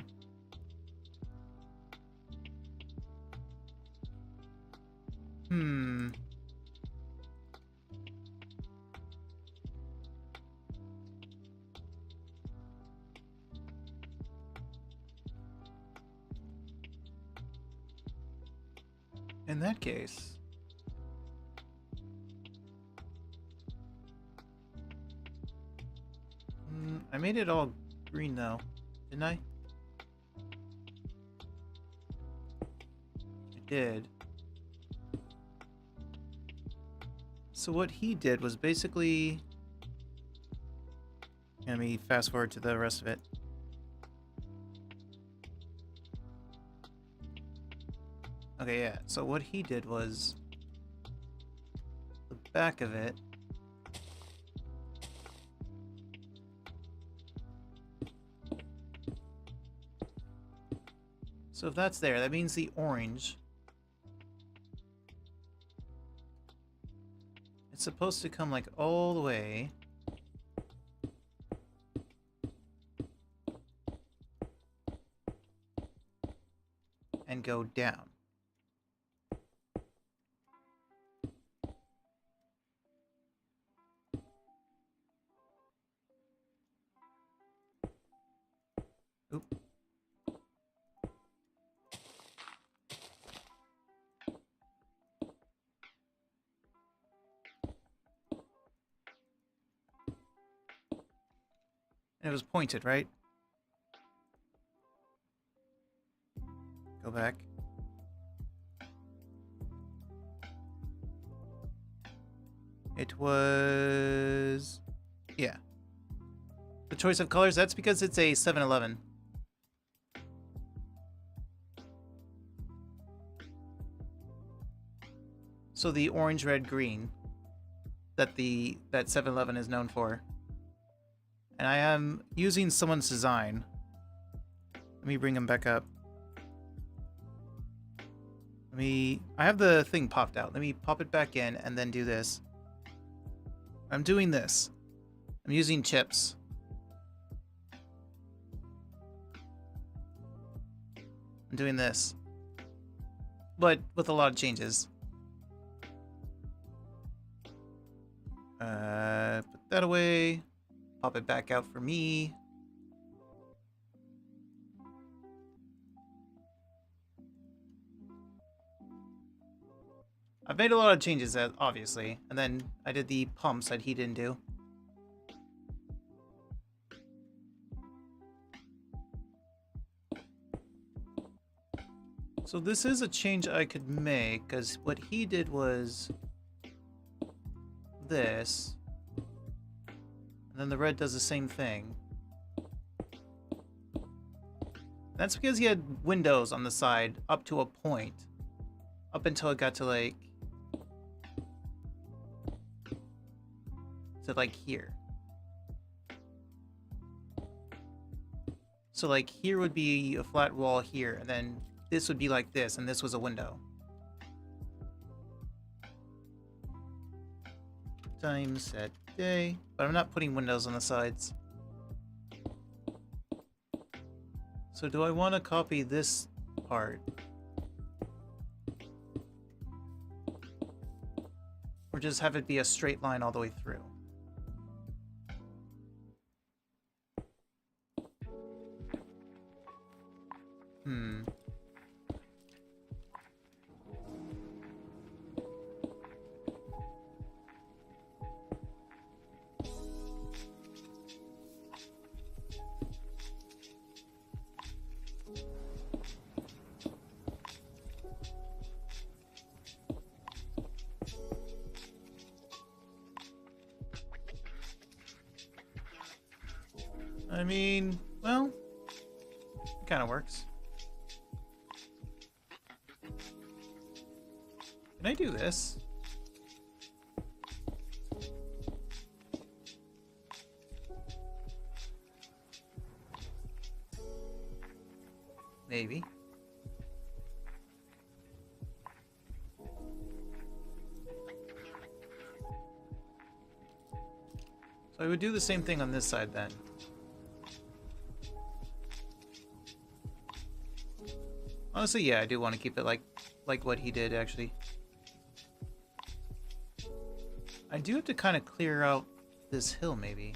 Hmm. In that case... I made it all green though, didn't I? I did. So what he did was basically... Let me fast forward to the rest of it. Okay, yeah, so what he did was... the back of it... So if that's there, that means the orange... it's supposed to come like all the way... and go down. Oop. And it was pointed, right? Go back. It was... yeah. The choice of colors, that's because it's a 7-Eleven. So the orange, red, green that 7-Eleven is known for. And I am using someone's design. Let me bring him back up. I have the thing popped out. Let me pop it back in and then do this. I'm doing this. I'm using chips. I'm doing this. But with a lot of changes. Put that away. Pop it back out for me. I've made a lot of changes, obviously. And then I did the pumps that he didn't do. So this is a change I could make, because what he did was this. And then the red does the same thing. That's because he had windows on the side up to a point. Up until it got to like here. So like here would be a flat wall here, and then this would be like this, and this was a window. Time set day. But I'm not putting windows on the sides. So do I want to copy this part? Or just have it be a straight line all the way through? I mean, well, it kind of works. Can I do this? Maybe. So I would do the same thing on this side then. Honestly, yeah, I do want to keep it like what he did, actually. I do have to kind of clear out this hill, maybe.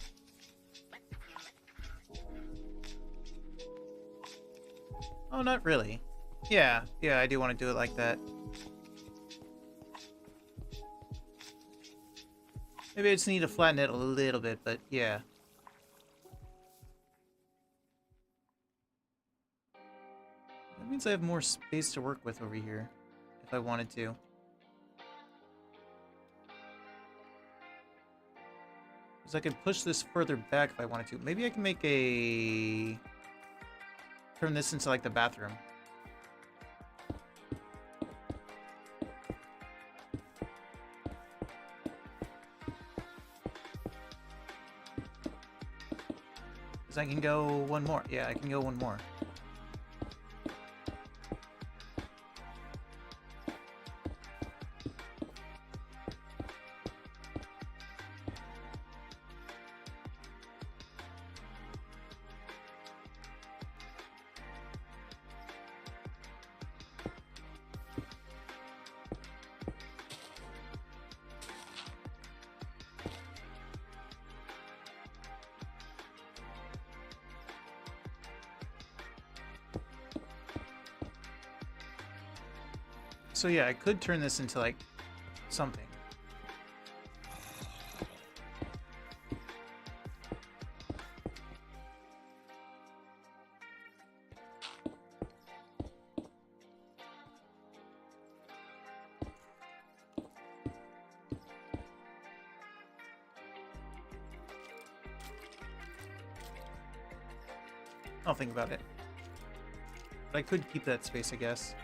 Oh, not really. Yeah, I do want to do it like that. Maybe I just need to flatten it a little bit, but yeah. That means I have more space to work with over here, if I wanted to. Because I could push this further back if I wanted to. Maybe I can make a... turn this into like the bathroom. Because I can go one more. Yeah, I can go one more. So yeah, I could turn this into like something. I'll think about it. But I could keep that space, I guess.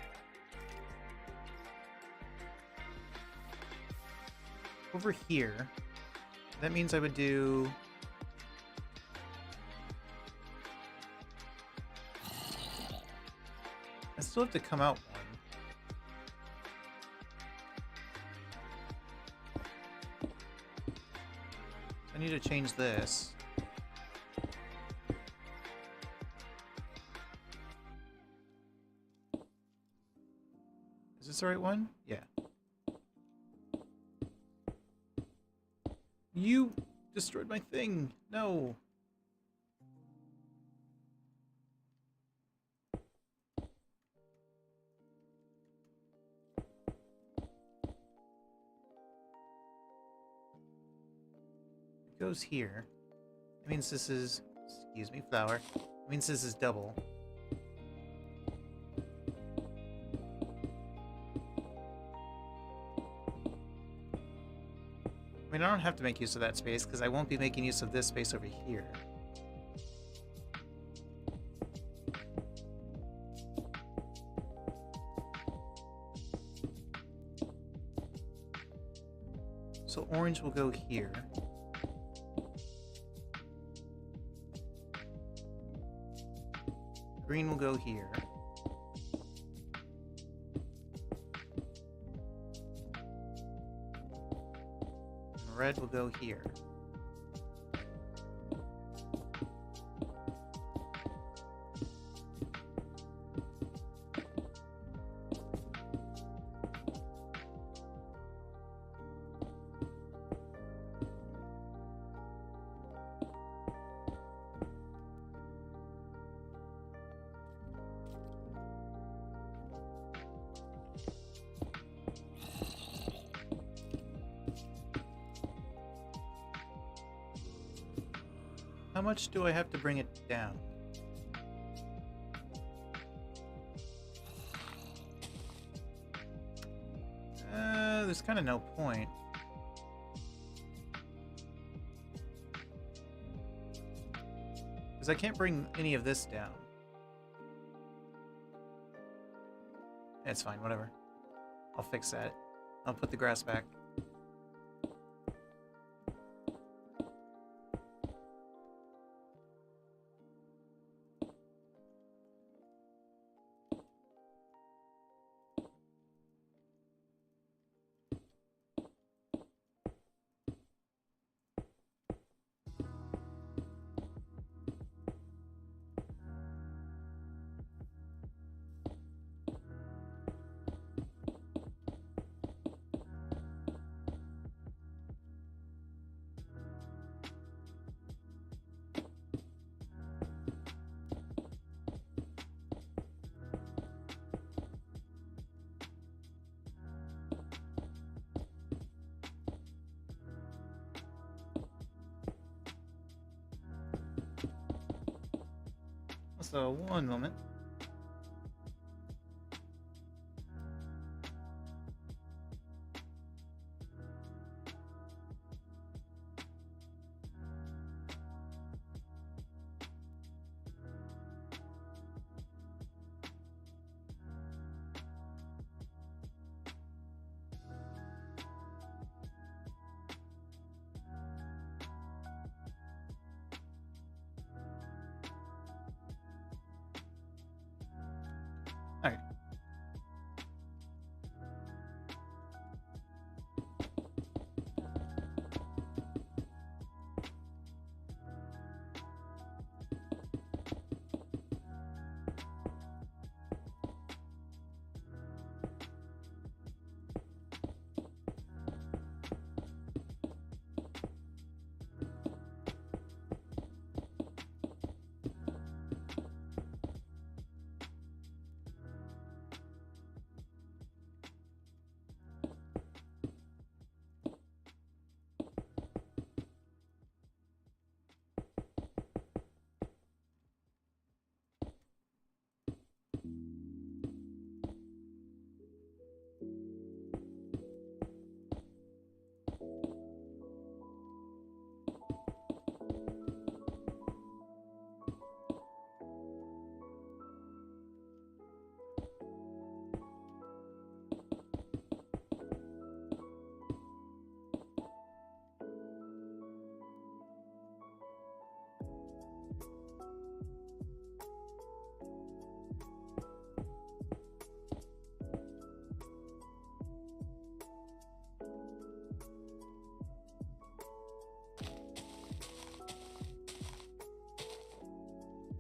Over here, that means I would do... I still have to come out one. I need to change this. Is this the right one? Yeah. You destroyed my thing. No. goes here. It means this is, excuse me, flower. It means this is double. I mean, I don't have to make use of that space because I won't be making use of this space over here. So orange will go here. Green will go here. And red will go here. How much do I have to bring it down? There's kind of no point. Because I can't bring any of this down. It's fine, whatever. I'll fix that. I'll put the grass back. So, one moment. Alright.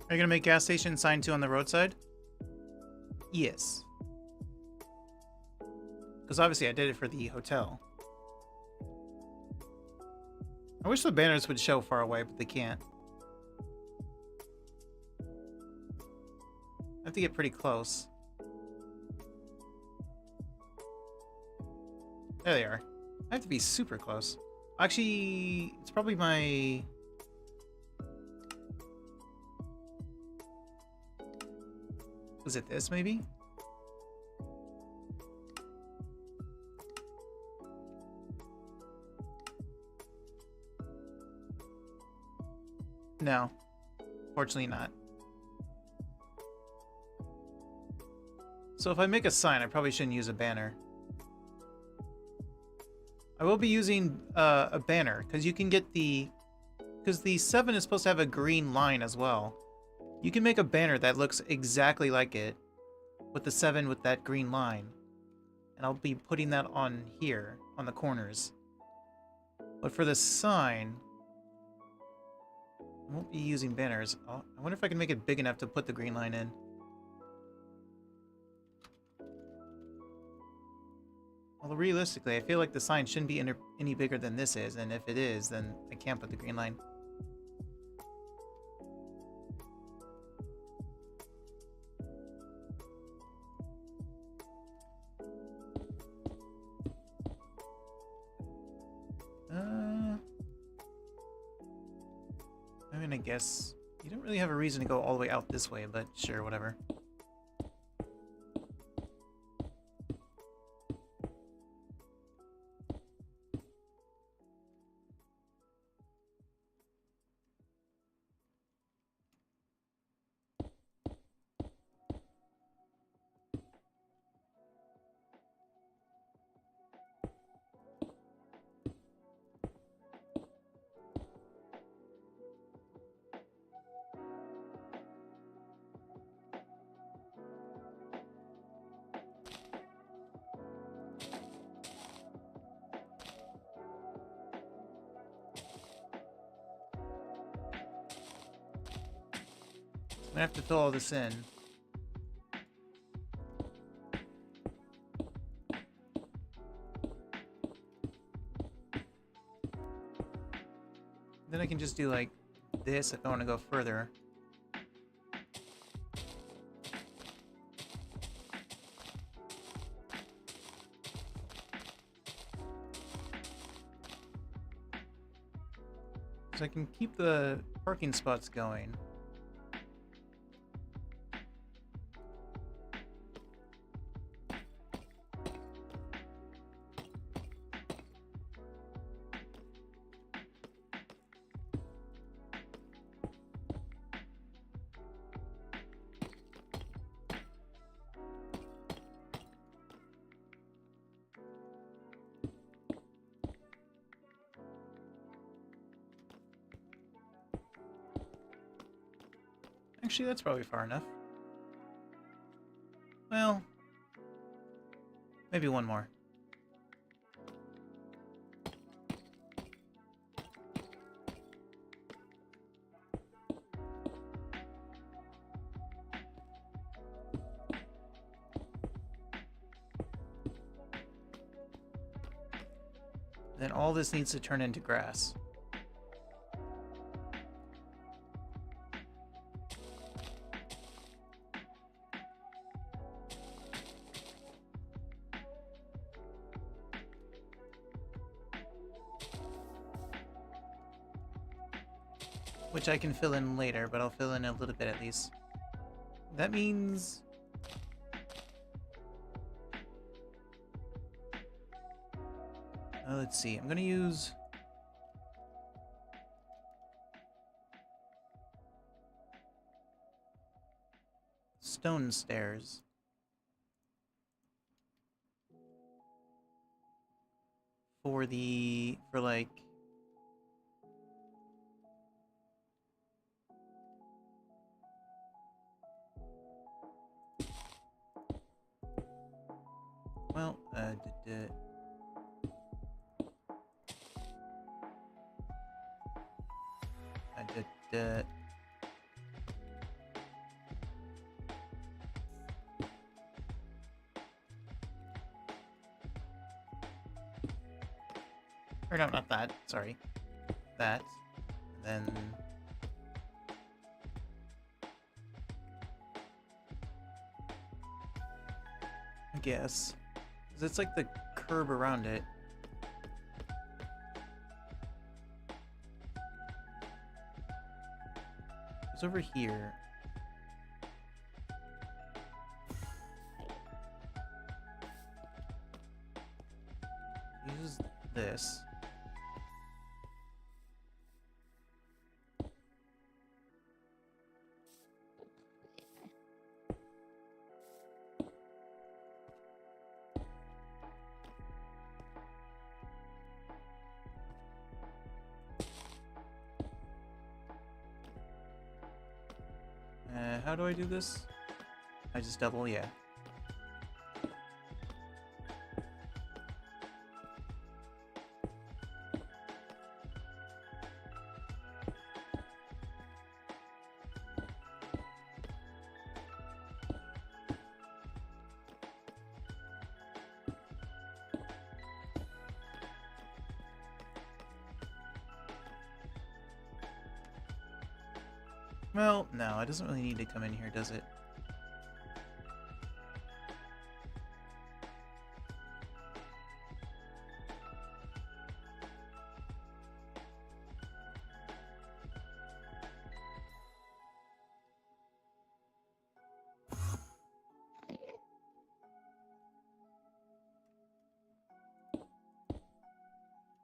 Are you gonna make gas station sign 2 on the roadside? Yes. Because obviously I did it for the hotel. I wish the banners would show far away, but they can't. I have to get pretty close. There they are. I have to be super close. Actually, it's probably my... Was it this, maybe? No. Fortunately not. So if I make a sign, I probably shouldn't use a banner. I will be using a banner, because you can get the... Because the 7 is supposed to have a green line as well. You can make a banner that looks exactly like it, with the 7 with that green line. And I'll be putting that on here, on the corners. But for the sign, I won't be using banners. I wonder if I can make it big enough to put the green line in. Well, realistically, I feel like the sign shouldn't be any bigger than this is, and if it is, then I can't put the green line. I mean, I guess you don't really have a reason to go all the way out this way, but sure, whatever. I'm gonna have to fill all this in. Then I can just do like this if I want to go further. So I can keep the parking spots going. Actually, that's probably far enough. Well, maybe one more. Then all this needs to turn into grass. Which I can fill in later, but I'll fill in a little bit at least. That means... let's see, I'm gonna use... stone stairs. For like... Well, or no, not that, sorry. That. And then... I guess. 'Cause it's like the curb around it. It's over here. Use this. How do I do this? I just double, yeah. Well, no, it doesn't really need to come in here, does it?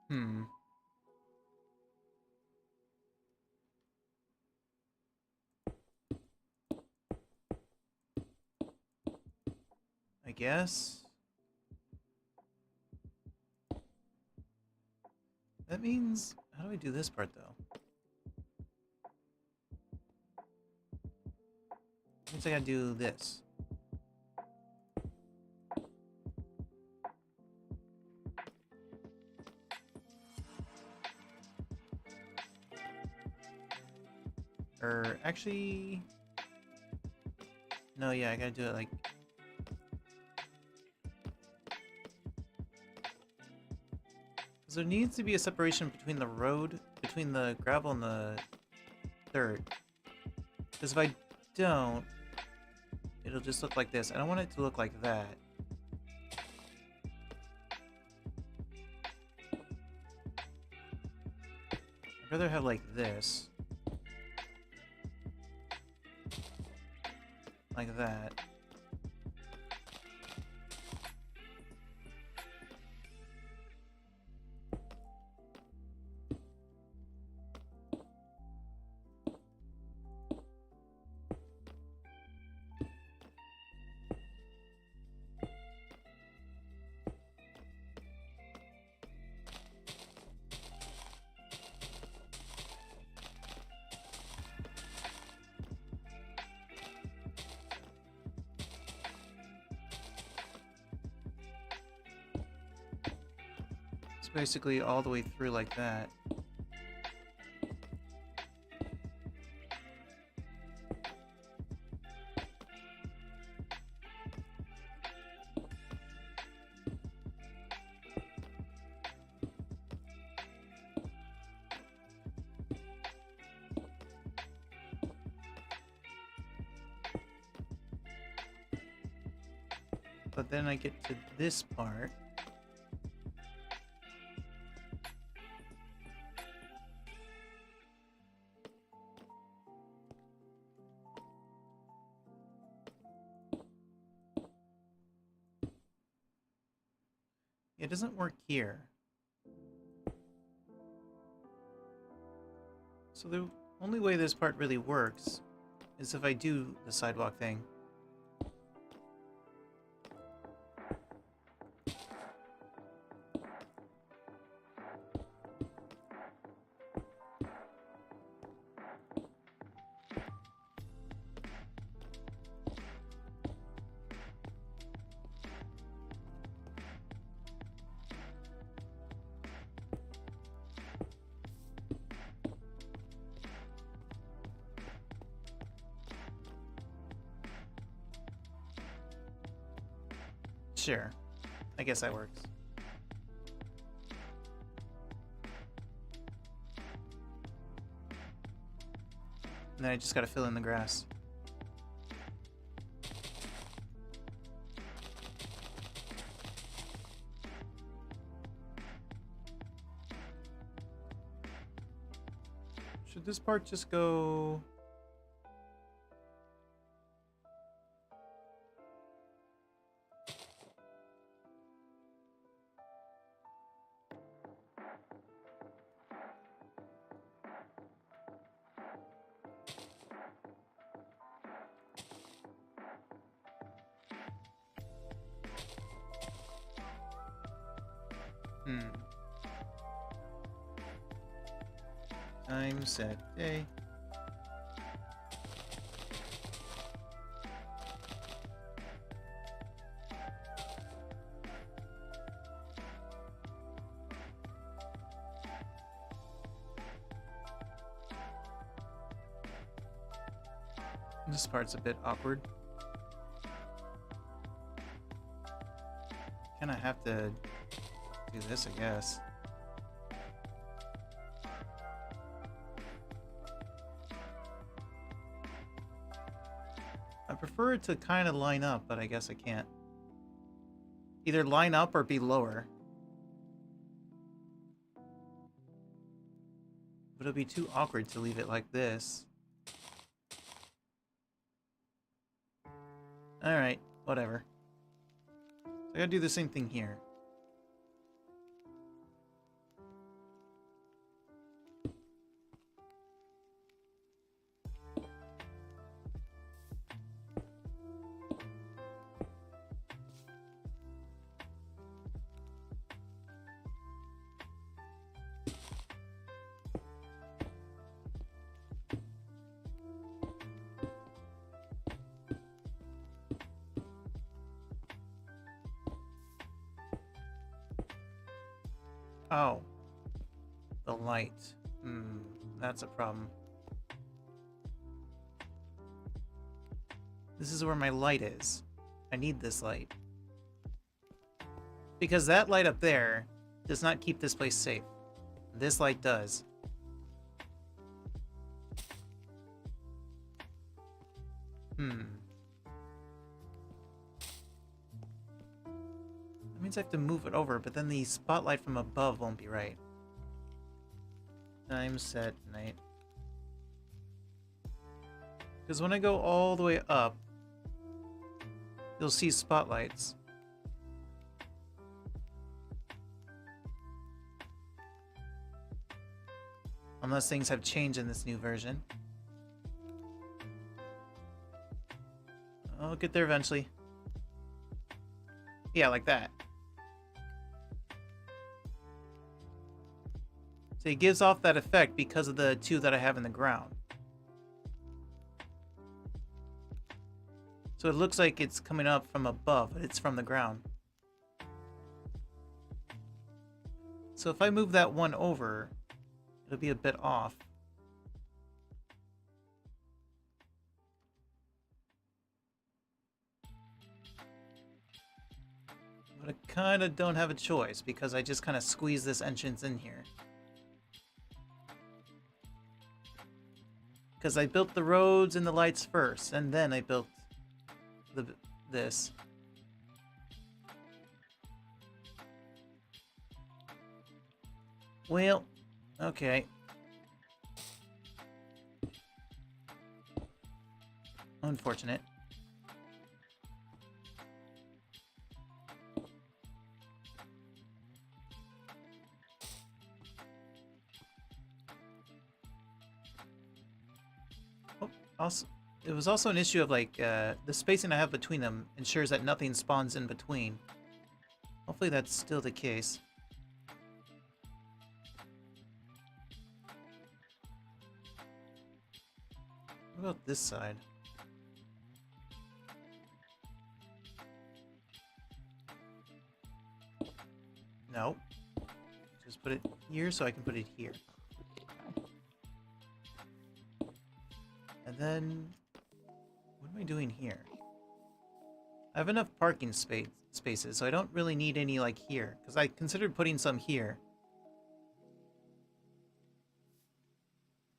Hmm. I guess. That means... How do I do this part, though? Means I gotta do this. Or, actually... No, yeah, I gotta do it like... Because there needs to be a separation between the road, between the gravel and the dirt. Because if I don't, it'll just look like this. I don't want it to look like that. I'd rather have like this. Like that. It's basically all the way through like that. But then I get to this part. It doesn't work here. So the only way this part really works is if I do the sidewalk thing. Sure. I guess that works. And then I just gotta fill in the grass. Should this part just go Hmm. Time, set, day. This part's a bit awkward. Kinda have to do this, I guess. I prefer it to kind of line up, but I guess I can't. Either line up or be lower. But it'll be too awkward to leave it like this. Alright, whatever. So I gotta do the same thing here. Oh. The light. That's a problem. This is where my light is. I need this light. Because that light up there does not keep this place safe. This light does. That means I have to move it over, but then the spotlight from above won't be right. Time, set, night. Because when I go all the way up, you'll see spotlights. Unless things have changed in this new version. I'll get there eventually. Yeah, like that. So it gives off that effect because of the two that I have in the ground. So it looks like it's coming up from above, but it's from the ground. So if I move that one over, it'll be a bit off. But I kind of don't have a choice because I just kind of squeeze this entrance in here. Because I built the roads and the lights first, and then I built this. Well, okay. Unfortunate. Also, it was also an issue of like the spacing I have between them ensures that nothing spawns in between. Hopefully that's still the case. What about this side? No. Just put it here so I can put it here. And then, what am I doing here? I have enough parking spaces, so I don't really need any like here, because I considered putting some here.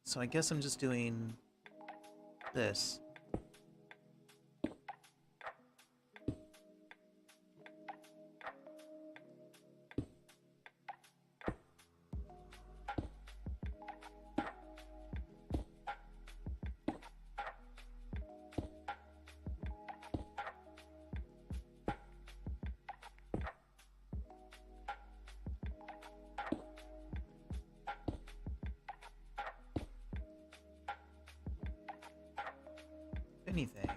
So I guess I'm just doing this. Anything.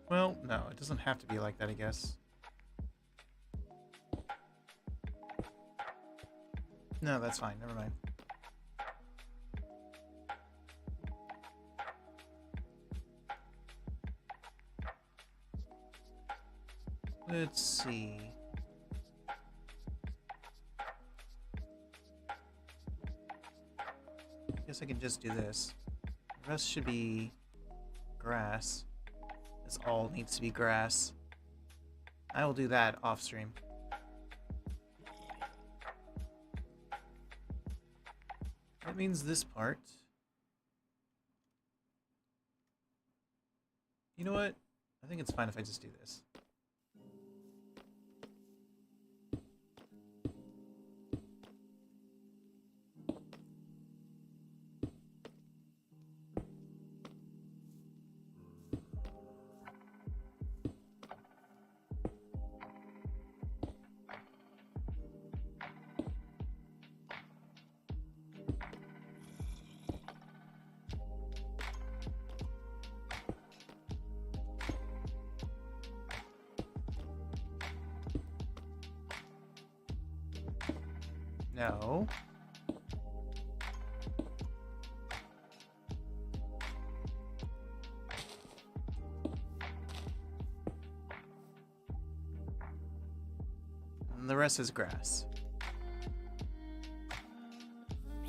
Well, no, it doesn't have to be like that, I guess. No, that's fine. Never mind. Let's see. I guess I can just do this. The rest should be grass. This all needs to be grass. I will do that off stream. That means this part. You know what? I think it's fine if I just do this. No. And the rest is grass.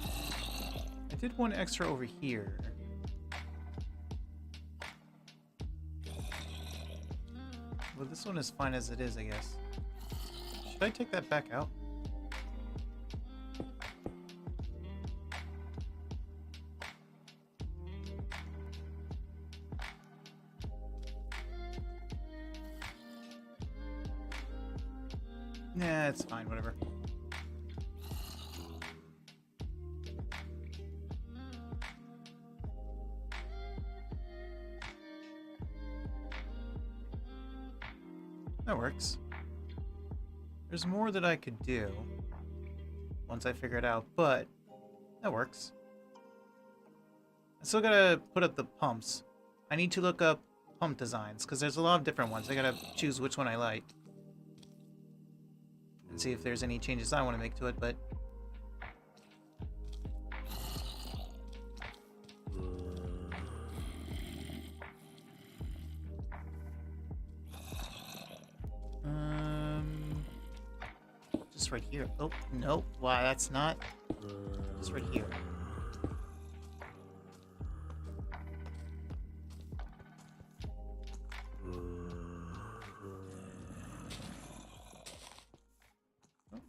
I did one extra over here. Well, this one is fine as it is, I guess. Should I take that back out? Nah, it's fine, whatever. That works. There's more that I could do once I figure it out, but that works. I still gotta put up the pumps. I need to look up pump designs, because there's a lot of different ones. I gotta choose which one I like. And see if there's any changes I want to make to it, but... Just right here. Oh, nope. Why, that's not... Just right here.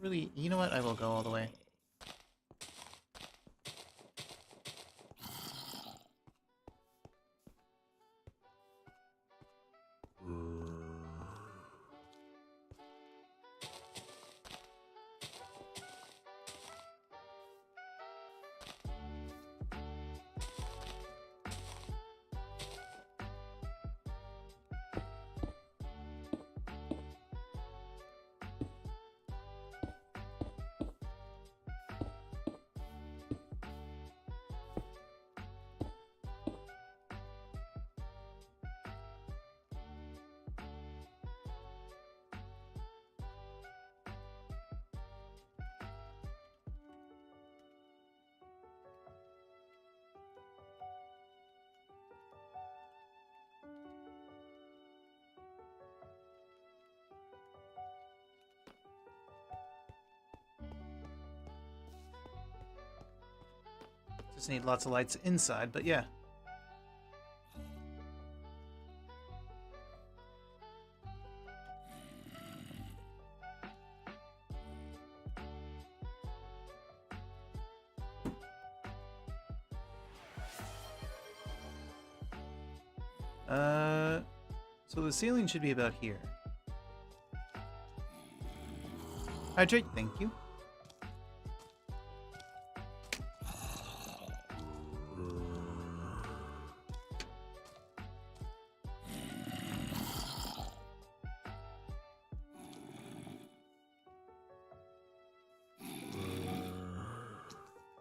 Really, you know what? I will go all the way. Just need lots of lights inside, but yeah. So the ceiling should be about here. Hydrate, thank you.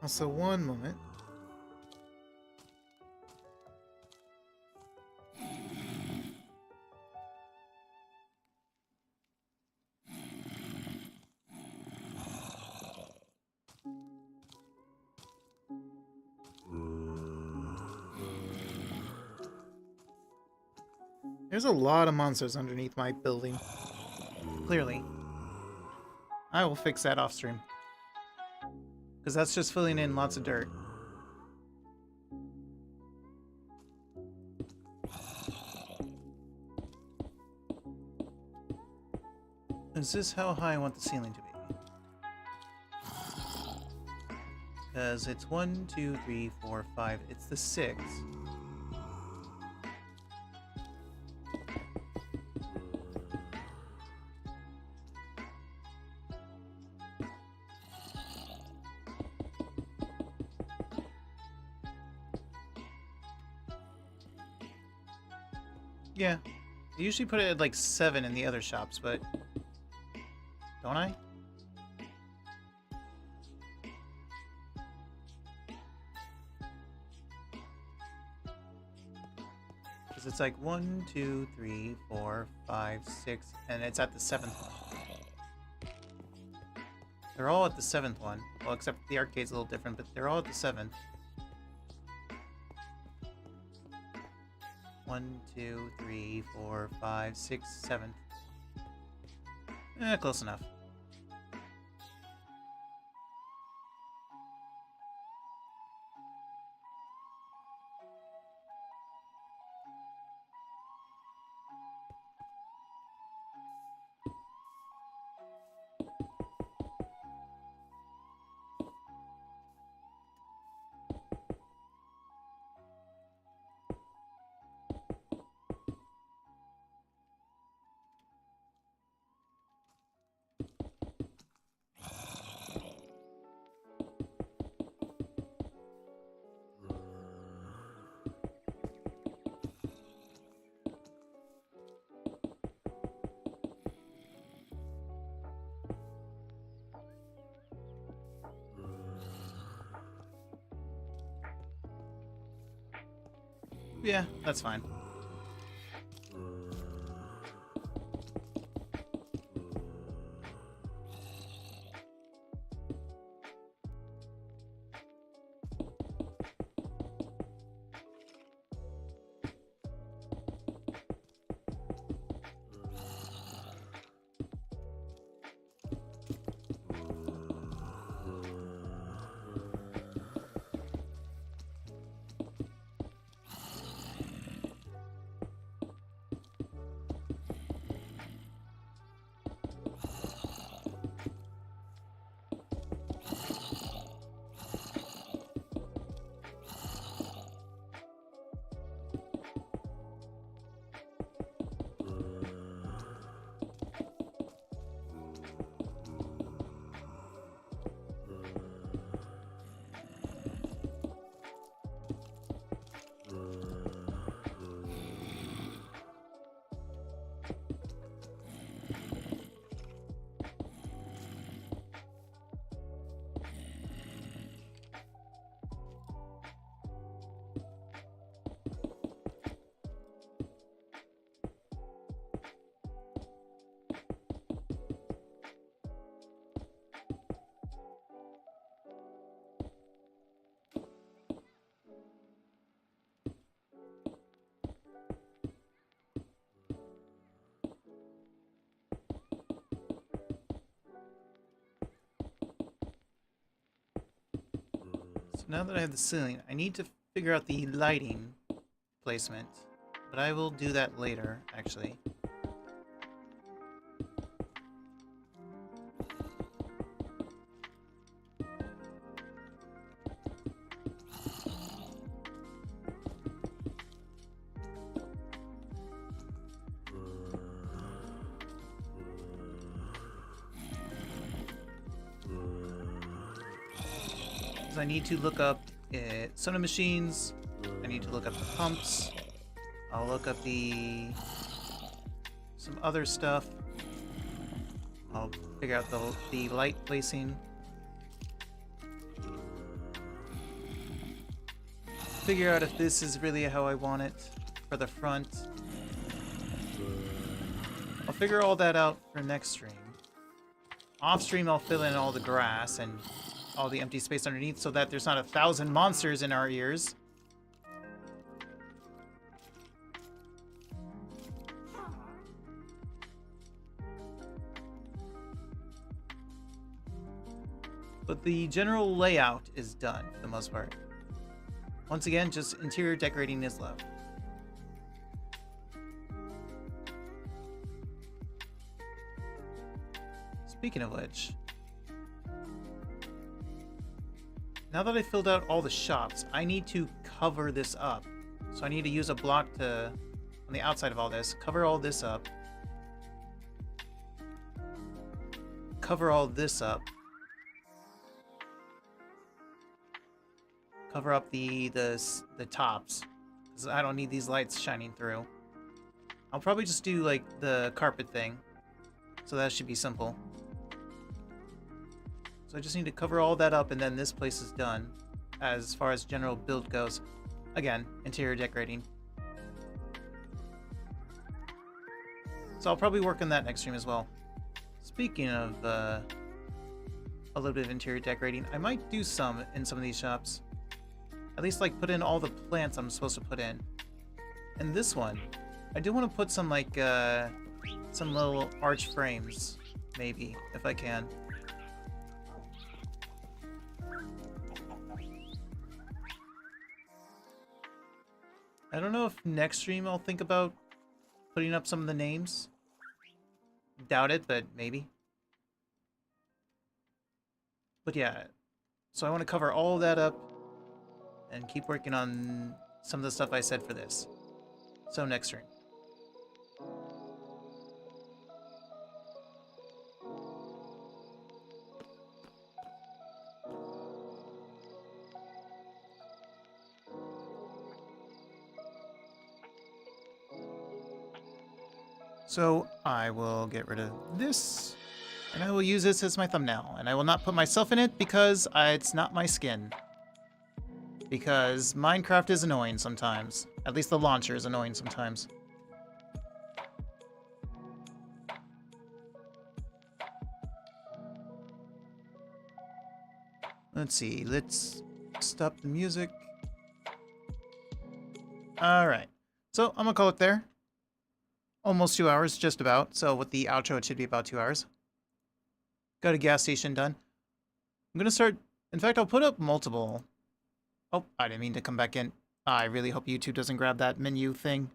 Also, one moment. There's a lot of monsters underneath my building. Clearly. I will fix that off stream. Because that's just filling in lots of dirt. Is this how high I want the ceiling to be? Because it's 1, 2, 3, 4, 5. It's the 6. Yeah. I usually put it at like 7 in the other shops, but... Don't I? Because it's like 1, 2, 3, 4, 5, 6, and it's at the 7th one. They're all at the 7th one. Well, except the arcade's a little different, but they're all at the 7th. 1, 2, 3, 4, 5, 6, 7. Close enough. Yeah, that's fine. Now that I have the ceiling, I need to figure out the lighting placement, but I will do that later, actually. I need to look up soda machines. I need to look up the pumps. I'll look up some other stuff. I'll figure out the light placing. Figure out if this is really how I want it for the front. I'll figure all that out for next stream. Off stream, I'll fill in all the grass and all the empty space underneath so that there's not 1,000 monsters in our ears. But the general layout is done for the most part. Once again, just interior decorating is left. Speaking of which, now that I filled out all the shops, I need to cover this up. So I need to use a block to, on the outside of all this, cover all this up. Cover all this up. Cover up the tops, because I don't need these lights shining through. I'll probably just do like the carpet thing, so that should be simple. So I just need to cover all that up, and then this place is done as far as general build goes. Again, interior decorating. So I'll probably work on that next stream as well. Speaking of a little bit of interior decorating, I might do some in some of these shops. At least like put in all the plants I'm supposed to put in. And this one, I do want to put some like some little arch frames, maybe, if I can. I don't know if next stream I'll think about putting up some of the names. Doubt it, but maybe. But yeah, so I want to cover all that up and keep working on some of the stuff I said for this. So next stream. So I will get rid of this, and I will use this as my thumbnail, and I will not put myself in it because it's not my skin. Because Minecraft is annoying sometimes. At least the launcher is annoying sometimes. Let's see, let's stop the music. Alright, so I'm gonna call it there. Almost 2 hours, just about. So with the outro, it should be about 2 hours. Got a gas station done. I'm gonna start, in fact, I'll put up multiple. Oh, I didn't mean to come back in. I really hope YouTube doesn't grab that menu thing.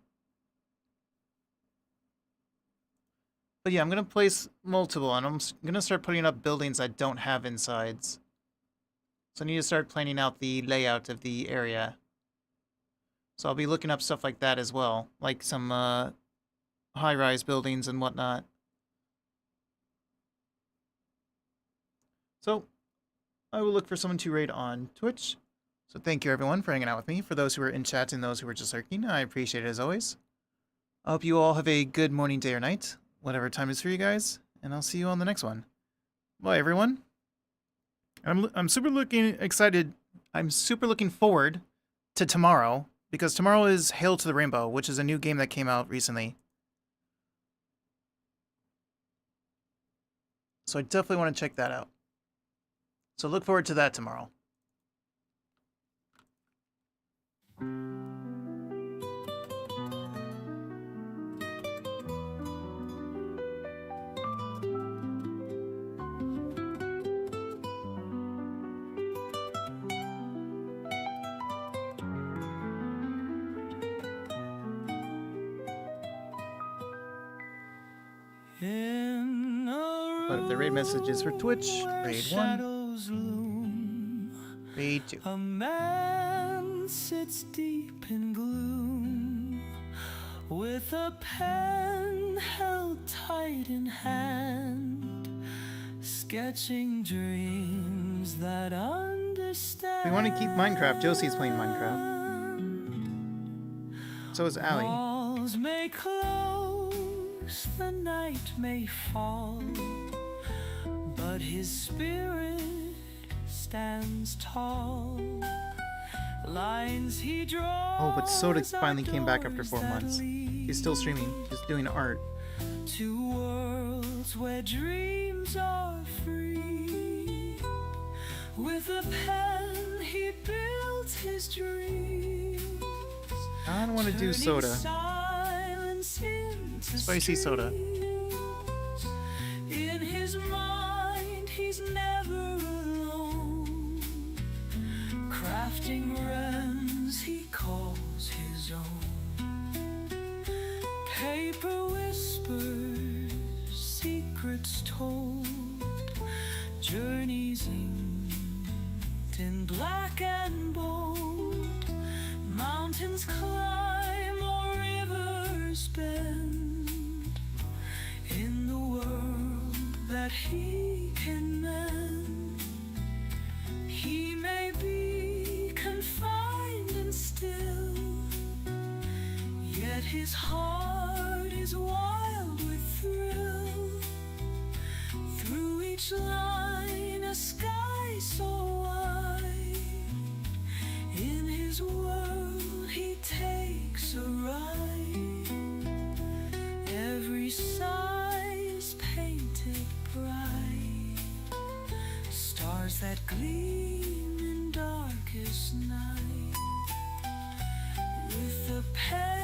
But yeah, I'm gonna place multiple, and I'm gonna start putting up buildings that don't have insides. So I need to start planning out the layout of the area. So I'll be looking up stuff like that as well, like some high-rise buildings and whatnot. So I will look for someone to raid on Twitch. So thank you everyone for hanging out with me. For those who are in chat and those who are just lurking, I appreciate it as always. I hope you all have a good morning, day, or night, whatever time it is for you guys, and I'll see you on the next one. Bye everyone. I'm super excited. I'm super looking forward to tomorrow, because tomorrow is Hail to the Rainbow, which is a new game that came out recently. So I definitely want to check that out. So look forward to that tomorrow. But if the raid message is for Twitch, raid 1, raid 2. A man sits deep in gloom, with a pen held tight in hand, sketching dreams that understand. We want to keep Minecraft. Josie's playing Minecraft. So is Allie. Walls may close, the night may fall, but his spirit stands tall. Lines he draws. Oh, but Soda finally came back after 4 months. He's still streaming. He's doing art. Two worlds where dreams are free. With a pen he built his dreams. I don't want to do Soda. Spicy soda. In his mind he's never alone. his own. Paper whispers, secrets told, journeys inked in black and bold. Mountains climb or rivers bend in the world that he can mend. He may be confined and still, yet his heart is wild with thrill. Through each line a sky so wide, in his world he takes a ride. Every sigh is painted bright, stars that gleam in darkest night. With a pen